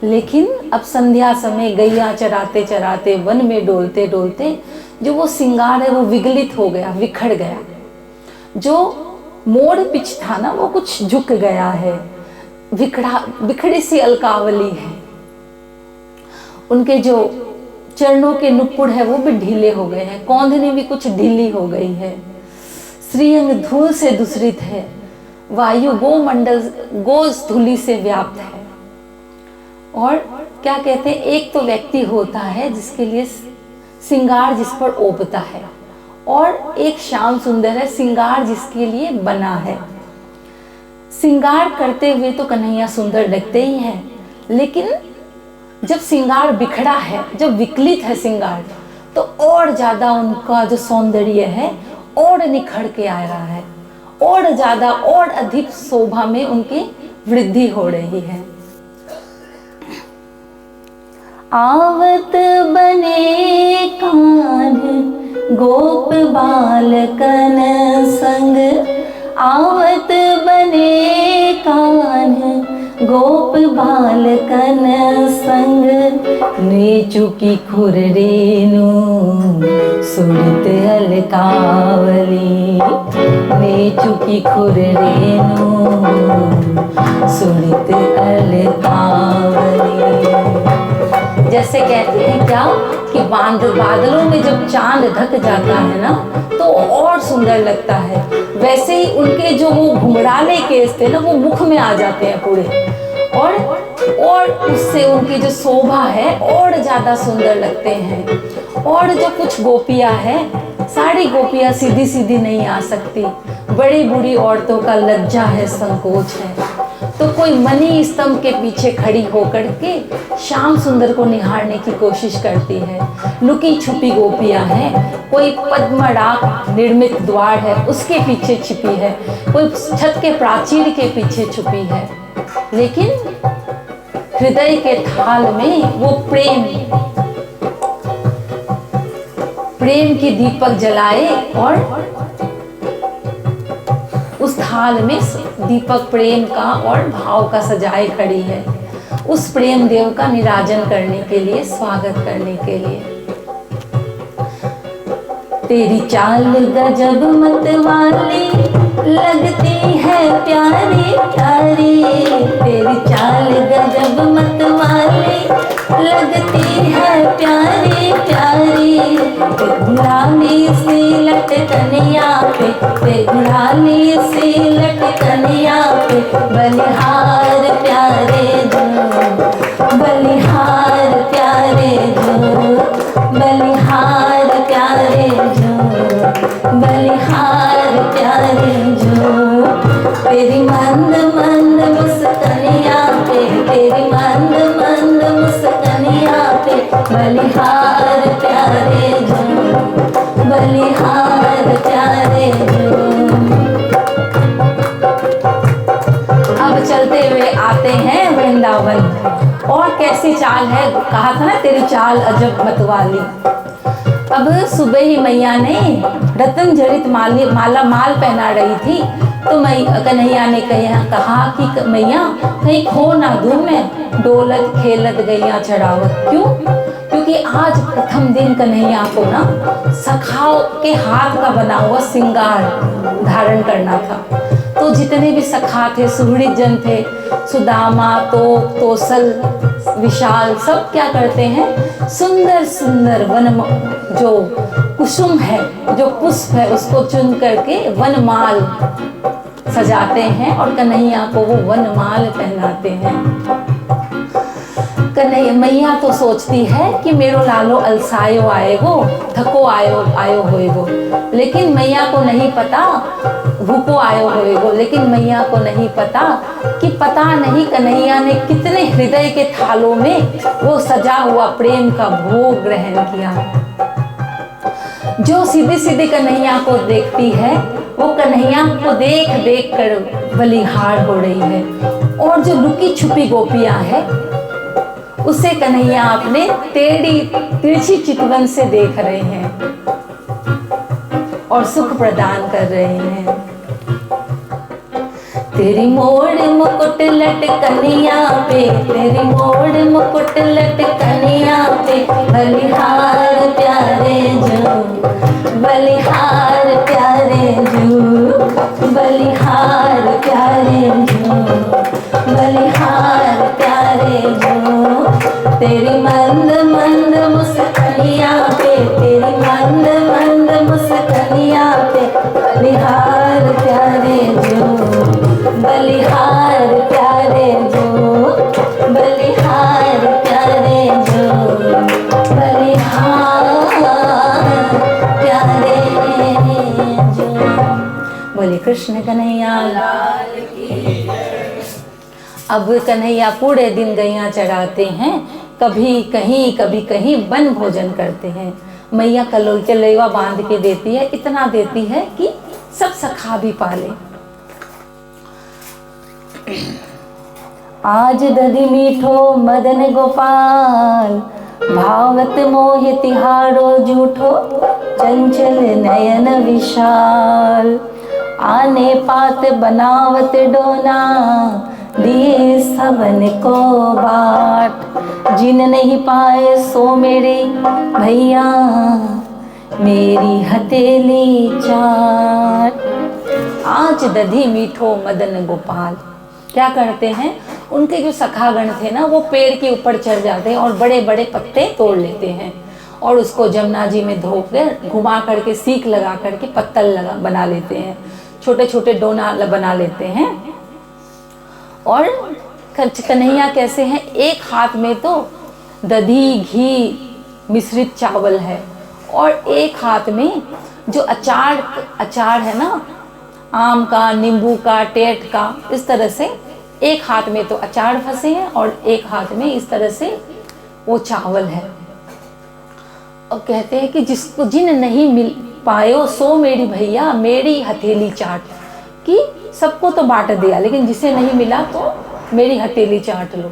लेकिन अब संध्या समय गैया चराते चराते वन में डोलते डोलते जो वो श्रृंगार है वो विगलित हो गया, बिखर गया। जो मोड़ पिच था ना वो कुछ झुक गया है, बिखड़ी सी अलकावली है। उनके जो चरणों के नुपुर है वो भी ढीले हो गए हैं, कौंधनी भी कुछ ढीली हो गई है, श्रीअंग धूल से दूषित है, वायु गोमंडल गो धूलि से व्याप्त है। और क्या कहते हैं, एक तो व्यक्ति होता है जिसके लिए श्रृंगार जिस पर ओपता है, और एक श्याम सुंदर है श्रृंगार जिसके लिए बना है। श्रृंगार करते हुए तो कन्हैया सुंदर लगते ही हैं, लेकिन जब श्रृंगार बिखरा है, जब विकलित है श्रृंगार, तो और ज्यादा उनका जो सौंदर्य है और निखर के आ रहा है, और ज्यादा और अधिक शोभा में उनकी वृद्धि हो रही है। आवत बने कान गोप बालकन संग, आवत बने कान गोप बालकन संग, नेचुकी खुर रेणु सुरत अलकावली, नेचुकी खुर रेणु सुरत अलकावली। जैसे कहते हैं क्या कि बादलों में जब चांद ढक जाता है ना तो और सुंदर लगता है, वैसे ही उनके जो वो घुंघराले केस थे ना वो मुख में आ जाते हैं पूरे, और उससे उनकी जो शोभा है और ज्यादा सुंदर लगते हैं। और जो कुछ गोपियां हैं, सारी गोपियां सीधी सीधी नहीं आ सकती, बड़ी बूढ़ी औरतों का लज्जा है, संकोच है, तो कोई मणि स्तंभ के पीछे खड़ी होकर के श्याम सुंदर को निहारने की कोशिश करती है। लुकी छुपी गोपियां हैं, कोई पद्मराग निर्मित द्वार है उसके पीछे छिपी है, कोई छत के प्राचीर के पीछे छुपी है, लेकिन हृदय के थाल में वो प्रेम की दीपक जलाए, और उस थाल में दीपक प्रेम का और भाव का सजाए खड़ी है, उस प्रेम देव का निराजन करने के लिए, स्वागत करने के लिए। तेरी चाल गजब मत वाली लगती है प्यारी प्यारी, तेरी चाल गजब मत वाली लगती है प्यारी प्यारी, गुलाली सी लटकनिया पे, गुलाली सी लटकनिया पे, बलिहार प्यारे जो, बलिहार प्यारे जो, बलिहार प्यारे जो, बलिहार प्यारे जो। तेरी मंद मंद मुस्कनिया पे, तेरी मंद मंद मुस्कनिया पे, बलिहार प्यारे जो, बलिहार प्यारे जो। कैसी चाल है, कहा था ना तेरी चाल अजब मतवाली। अब सुबह ही मैया ने रतन जड़ित माला माल पहना रही थी, तो कन्हैया ने कहा कि मैया कहीं खो ना दूं मैं, डोलत खेलत गैया चढ़ावत। क्यों? क्योंकि आज प्रथम दिन कन्हैया को ना सखाओ के हाथ का बना हुआ सिंगार धारण करना था। तो जितने भी सखा थे, सुहृद जन थे, सुदामा, तोसल, विशाल, सब क्या करते हैं, सुंदर सुंदर जो कुसुम है, जो पुष्प है, उसको चुन करके वनमाल सजाते हैं और कन्हैया को वो वनमाल पहनाते हैं। कन्हैया मैया तो सोचती है कि मेरो लालो अलसायो आएगो, थको आयो होएगो, लेकिन मैया को नहीं पता, भूखो आयो होएगो, लेकिन मैया को नहीं पता कि पता नहीं कन्हैया ने कितने हृदय के थालों में वो सजा हुआ प्रेम का भोग ग्रहण किया। जो सीधी सीधी कन्हैया को देखती है, वो कन्हैया को देख देख कर बलिहार हो रही है, और जो लुकी छुपी गोपियां हैं उसे कन्हैया अपने तिरछी चितवन से देख रहे हैं और सुख प्रदान कर रहे हैं। तेरी मोड़ मुकुट लटकनिया पे, तेरी मोड़ मुकुट लटकनिया पे, बलिहार प्यारे जो, बलिहार प्यारे जो, बलिहार प्यारे जो, बलिहार प्यारे जो। तेरी मंद मंद मुस्कनिया पे, तेरी मंद मंद मुस्कनिया पे, बलिहार प्यारे जो, बलिहार प्यारे जो, बलिहार प्यारे जो, बलिहार प्यारे जो। बोले कृष्ण कन्हैया लाल की। अब कन्हैया पूरे दिन गैया चराते हैं, कभी कहीं वन भोजन करते हैं। मैया कलेवा बांध के देती है, इतना देती है कि सब सखा भी पाले। आज दधि मीठो मदन गोपाल, भावत मोह तिहारो जूठो, चंचल नयन विशाल। आने पात बनावत डोना, दिए सबन को बाट। जिन नहीं पाए सो मेरे भैया, मेरी हथेली चाट। आज दधी मीठो मदन गोपाल, क्या करते हैं, उनके जो सखागण थे ना, वो पेड़ के ऊपर चढ़ जाते हैं और बड़े बड़े पत्ते तोड़ लेते हैं और उसको जमुना जी में धोकर घुमा करके सीख लगा करके पत्तल बना लेते हैं, छोटे छोटे डोना बना लेते हैं। और कन्हैया कैसे हैं, एक हाथ में तो दधी घी मिश्रित चावल है और एक हाथ में जो अचार है ना, आम का, नींबू का, टेट का, इस तरह से एक हाथ में तो अचार फंसे हैं और एक हाथ में इस तरह से वो चावल है। और कहते हैं कि जिसको जिन नहीं मिल पायो सो मेरी भैया, मेरी हथेली चाट। कि सबको तो बांट दिया, लेकिन जिसे नहीं मिला तो मेरी हथेली चाट लो।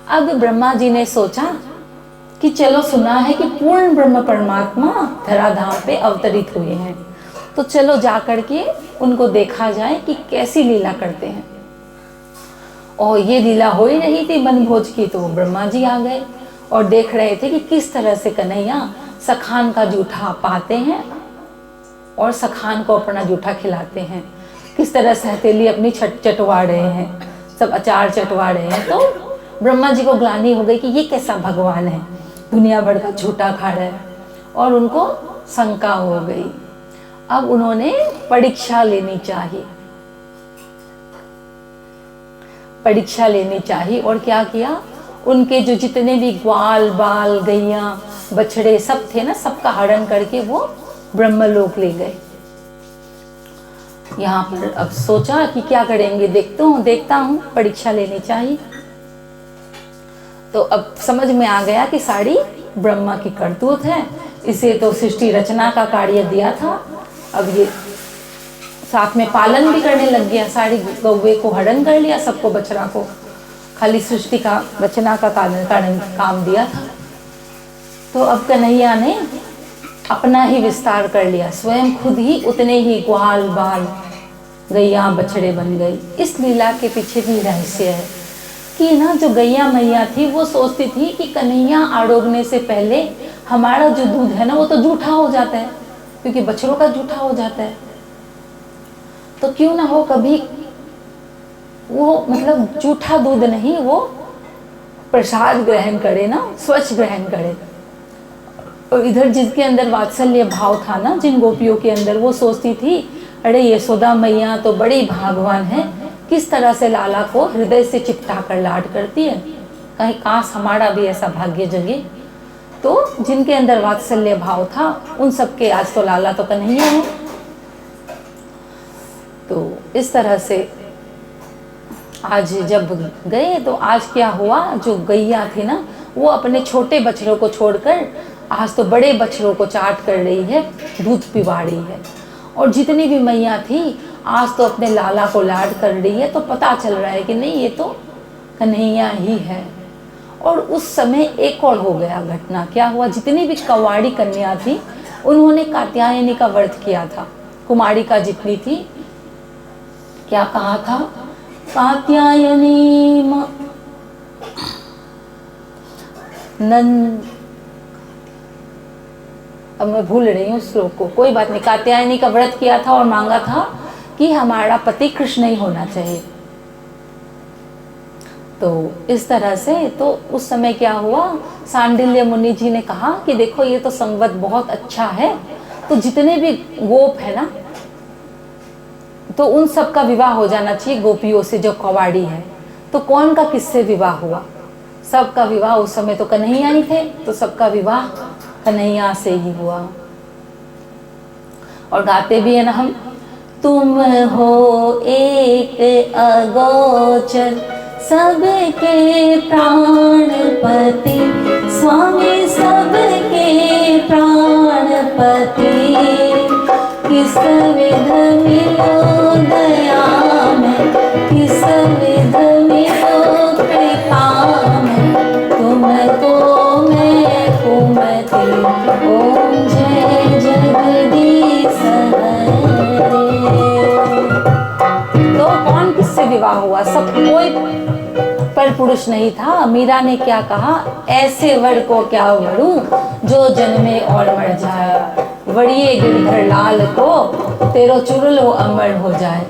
अब ब्रह्मा जी ने सोचा कि चलो, सुना है कि पूर्ण ब्रह्म परमात्मा धराधाम पे अवतरित हुए हैं, तो चलो जा करके उनको देखा जाए कि कैसी लीला करते हैं। और ये लीला हो ही रही थी बनभोज की, तो ब्रह्मा जी आ गए और देख रहे थे कि किस तरह से कन्हैया सखान का जूठा पाते हैं और सखान को अपना जूठा खिलाते हैं, किस तरह से हथेली अपनी चटवा रहे हैं, सब अचार चटवा रहे हैं। तो ब्रह्मा जी को ग्लानि हो गई कि ये कैसा भगवान है, दुनिया भर का झूठा खा रहा है, और उनको शंका हो गई। अब उन्होंने परीक्षा लेनी चाहिए, परीक्षा लेनी चाहिए। और क्या किया, उनके जो जितने भी ग्वाल बाल गैया बछड़े सब थे ना, सबका हरण करके वो ब्रह्मलोक ले गए। यहाँ पर अब सोचा कि क्या करेंगे, देखता हूँ, परीक्षा लेनी चाहिए। तो अब समझ में आ गया कि साड़ी ब्रह्मा की करतूत है, इसे तो सृष्टि रचना का कार्य दिया था, अब ये साथ में पालन भी करने लग गया। सारी गौवे को हरण कर लिया, सबको बछड़ा को खाली सृष्टि का रचना का काम दिया था। तो अब कन्हैया ने अपना ही विस्तार कर लिया, स्वयं खुद ही उतने ही ग्वाल बाल गैया बछड़े बन गई। इस लीला के पीछे भी रहस्य है कि ना जो गैया मैया थी वो सोचती थी कि कन्हैया आड़ोगने से पहले हमारा जो दूध है ना वो तो जूठा हो जाता है, क्योंकि बछड़ों का जूठा हो जाता है, तो क्यों ना हो कभी वो मतलब जूठा दूध नहीं, वो प्रसाद ग्रहण करे ना, स्वच्छ ग्रहण करे। और इधर जिसके अंदर वात्सल्य भाव था ना, जिन गोपियों के अंदर, वो सोचती थी अरे यशोदा मैया तो बड़ी भागवान है, किस तरह से लाला को हृदय से चिपटा कर लाड करती है, कहीं काश हमारा भी ऐसा भाग्य जगे। तो जिनके अंदर वात्सल्य भाव था उन सबके आज तो लाला तो कन्हैया है। तो इस तरह से आज जब गए तो आज क्या हुआ, जो गैया थी ना वो अपने छोटे बछड़ों को छोड़कर आज तो बड़े बछड़ों को चाट कर रही है, दूध पिवा रही है। और जितनी भी मैया थी आज तो अपने लाला को लाड कर रही है। तो पता चल रहा है कि नहीं ये तो कन्हैया ही है। और उस समय एक और हो गया घटना, क्या हुआ, जितनी भी कवाड़ी कन्या थी उन्होंने कात्यायनी का व्रत किया था। कुमारी का जितनी थी, क्या कहा था, कात्यायनी नंद, अब मैं भूल रही हूँ श्लोक को, कोई बात नहीं। कात्यायनी का व्रत किया था और मांगा था कि हमारा पति कृष्ण ही होना चाहिए। तो इस तरह से तो उस समय क्या हुआ, सांडिल्य मुनि जी ने कहा कि देखो ये तो संवत बहुत अच्छा है, तो जितने भी गोप है ना तो उन सब का विवाह हो जाना चाहिए गोपियों से जो कवाड़ी है। तो कौन का किससे विवाह हुआ, सबका विवाह, उस समय तो कन्हैया ही थे तो सबका विवाह कन्हैया से ही हुआ। और गाते भी है ना हम, तुम हो एक अगोचर सबके प्राणपति, स्वामी सबके प्राणपति, किस विध मिलो दया में, किस विध मिलो कृपा में, तुमको मैं कुमति, ओम जय जगदीश हरे। तो कौन किससे विवाह हुआ, सब कोई पर पुरुष नहीं था। मीरा ने क्या कहा, ऐसे वर को क्या वरूं जो जन्मे और मर जाए, वड़िए गिरधर लाल को तेरो चुरल हो अमर हो जाए।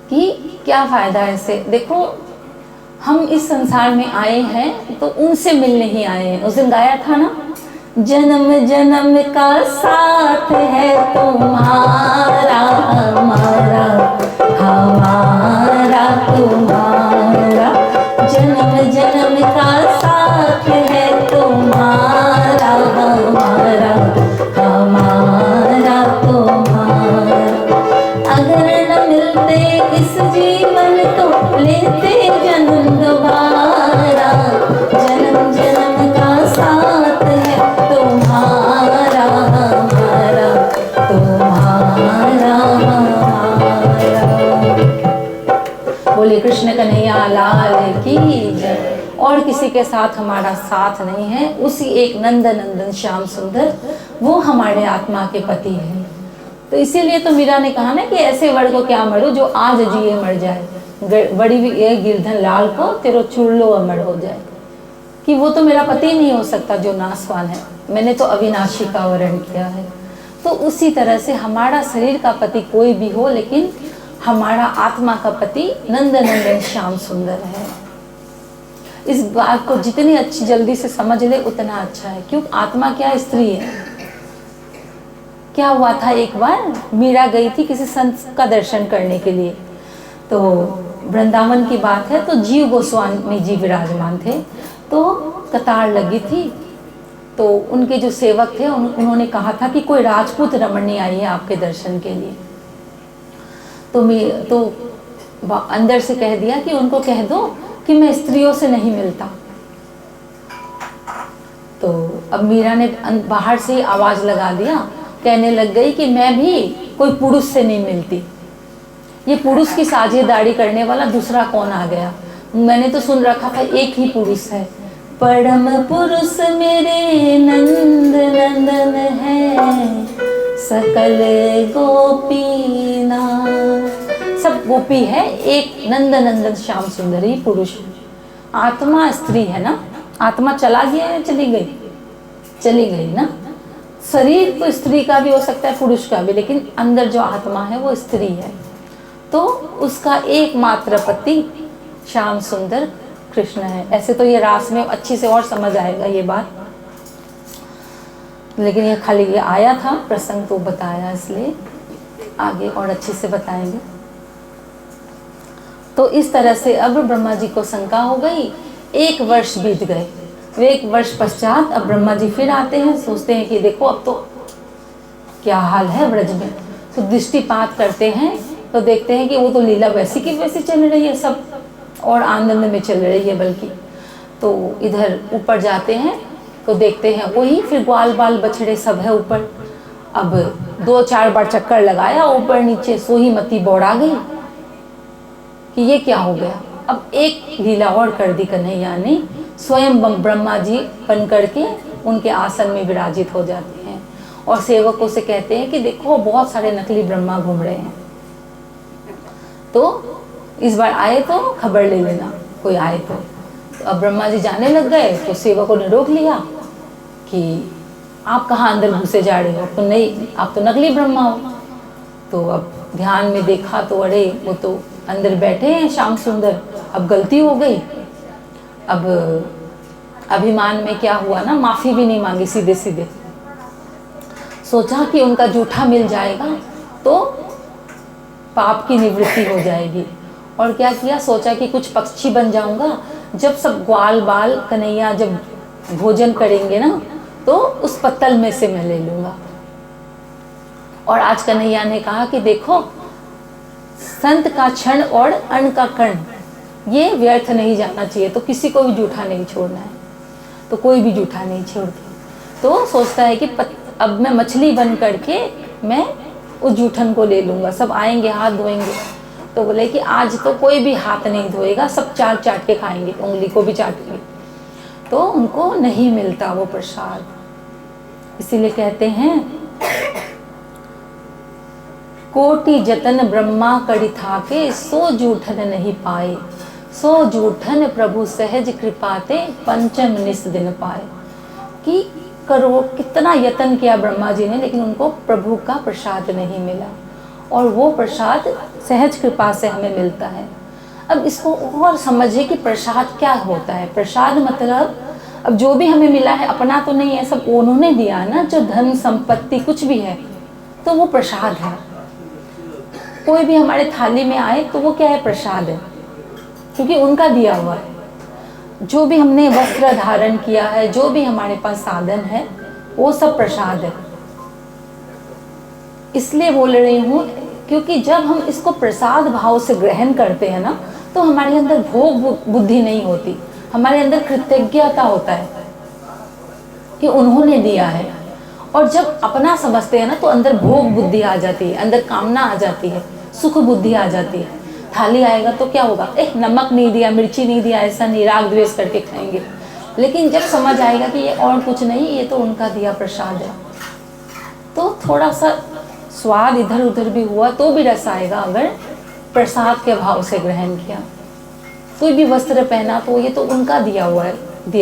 कि क्या फायदा ऐसे, देखो हम इस संसार में आए हैं तो उनसे मिलने ही आए हैं। उस दिन गाया था ना, जन्म जन्म का साथ है तुम्हारा हमारा, हमारा तुम्हारा, जन्म जन्म का साथ है तुम्हारा हमारा, हमारा तुम्हारा। अगर न मिलते इस जीवन तो लेते जन्म दोबारा, जन्म जन्म का साथ है तुम्हारा हमारा, तुम्हारा हमारा। बोले कृष्ण कन्हैया लाल की जय। और किसी के साथ हमारा साथ नहीं है, उसी एक नंद नंदन श्याम सुंदर वो हमारे आत्मा के पति हैं। तो इसीलिए तो मीरा ने कहा ना कि ऐसे वर को क्या मरो जो आज जिए मर जाए, बड़ी गिरधर लाल को तेरो चुरलो अमर हो जाए। कि वो तो मेरा पति नहीं हो सकता जो नासवान है, मैंने तो अविनाशी का वर्ण किया है। तो उसी तरह से हमारा शरीर का पति कोई भी हो, लेकिन हमारा आत्मा का पति नंद नंदन श्याम सुंदर है। इस बात को जितनी अच्छी जल्दी से समझ ले उतना अच्छा है, क्योंकि आत्मा क्या स्त्री है। क्या हुआ था, एक बार मीरा गई थी किसी संत का दर्शन करने के लिए, तो वृंदावन की बात है, तो जीव गोस्वामी जी विराजमान थे, तो कतार लगी थी। तो उनके जो सेवक थे उन्होंने कहा था कि कोई राजपूत रमणी आई है आपके दर्शन के लिए। तो अंदर से कह दिया कि उनको कह दो कि मैं स्त्रियों से नहीं मिलता। तो अब मीरा ने बाहर से आवाज लगा दिया, कहने लग गई कि मैं भी कोई पुरुष से नहीं मिलती, ये पुरुष की साझेदारी करने वाला दूसरा कौन आ गया। मैंने तो सुन रखा था एक ही पुरुष है, परम पुरुष मेरे नंद नंदन है, सकल गोपीना। सब गोपी है, एक नंद नंदन श्याम सुंदर ही पुरुष है। आत्मा स्त्री है ना, आत्मा चला गया या चली गई? चली गई ना। शरीर तो स्त्री का भी हो सकता है, पुरुष का भी, लेकिन अंदर जो आत्मा है वो स्त्री है। तो उसका एकमात्र पति श्याम सुंदर कृष्ण है। ऐसे तो ये रास में अच्छी से और समझ आएगा ये बात, लेकिन ये खाली ये आया था प्रसंग तो बताया, इसलिए आगे और अच्छे से बताएंगे। तो इस तरह से अब ब्रह्मा जी को शंका हो गई। 1 वर्ष बीत गए। वे 1 वर्ष पश्चात अब ब्रह्मा जी फिर आते हैं, सोचते हैं कि देखो अब तो क्या हाल है ब्रज में। तो दृष्टिपात करते हैं तो देखते हैं कि वो तो लीला वैसी की वैसी चल रही है, सब और आनंद में चल रही है बल्कि। तो इधर ऊपर जाते हैं तो देखते हैं वही फिर ग्वाल बाल बछड़े सब है ऊपर। अब 2-4 बार चक्कर लगाया ऊपर नीचे, सोही मती बौड़ा गई कि ये क्या हो गया। अब एक लीला और कर दी कन्हैया ने, स्वयं ब्रह्मा जी बन करके उनके आसन में विराजित हो जाते हैं और सेवकों से कहते हैं कि देखो बहुत सारे नकली ब्रह्मा घूम रहे हैं, तो इस बार आए तो खबर ले लेना कोई आए तो। अब ब्रह्मा जी जाने लग गए तो सेवकों ने रोक लिया कि आप कहाँ अंदर घुसे जा रहे हो, तो नहीं, आप तो नकली ब्रह्मा हो। तो अब ध्यान में देखा तो अरे वो तो अंदर बैठे हैं श्याम सुंदर। अब गलती हो गई। अब अभिमान में क्या हुआ ना, माफ़ी भी नहीं मांगी सीधे सीधे। सोचा कि उनका जूठा मिल जाएगा तो पाप की निवृत्ति हो जाएगी। और क्या किया, सोचा कि कुछ पक्षी बन जाऊंगा, जब सब ग्वाल बाल कन्हैया जब भोजन करेंगे ना तो उस पत्तल में से मैं ले लूँगा। और आज कन्हैया ने कहा कि देखो संत का क्षण और अन्न का कण ये व्यर्थ नहीं जाना चाहिए, तो किसी को भी जूठा नहीं छोड़ना है। तो कोई भी जूठा नहीं छोड़ती। तो सोचता है कि अब मैं मछली बन करके मैं उस जूठन को ले लूँगा, सब आएंगे हाथ धोएंगे। तो बोले कि आज तो कोई भी हाथ नहीं धोएगा, सब चाट चाट के खाएंगे, उंगली को भी चाटेंगे। तो उनको नहीं मिलता वो प्रसाद, इसीलिए कहते हैं कोटि जतन ब्रह्मा करि थाके, सो जूठन नहीं पाए, सो जूठन प्रभु सहज कृपाते, पंचम निस दिन पाए। कि करो कितना यत्न किया ब्रह्मा जी ने, लेकिन उनको प्रभु का प्रसाद नहीं मिला, और वो प्रसाद सहज कृपा से हमें मिलता है। अब इसको और समझिए कि प्रसाद क्या होता है। प्रसाद मतलब अब जो भी हमें मिला है अपना तो नहीं है, सब उन्होंने दिया ना। जो धन संपत्ति कुछ भी है तो वो प्रसाद है। कोई भी हमारे थाली में आए तो वो क्या है, प्रसाद है, क्योंकि उनका दिया हुआ है। जो भी हमने वस्त्र धारण किया है, जो भी हमारे पास साधन है, वो सब प्रसाद है। इसलिए बोल रही हूँ क्योंकि जब हम इसको प्रसाद भाव से ग्रहण करते हैं ना, तो हमारे अंदर भोग बुद्धि नहीं होती, हमारे अंदर कृतज्ञता होता है कि उन्होंने दिया है। और जब अपना समझते हैं ना तो अंदर भोग बुद्धि आ जाती है, अंदर कामना आ जाती है, सुख बुद्धि आ जाती है। थाली आएगा तो क्या होगा, नमक नहीं दिया, मिर्ची नहीं दिया, ऐसा नहीं, राग द्वेष करके खाएंगे। लेकिन जब समझ आएगा कि ये और कुछ नहीं, ये तो उनका दिया प्रसाद है, तो थोड़ा सा स्वाद इधर उधर भी हुआ तो भी रस आएगा अगर प्रसाद के भाव से ग्रहण किया। कोई भी वस्त्र पहना तो ये तो उनका दिया हुआ है, दिया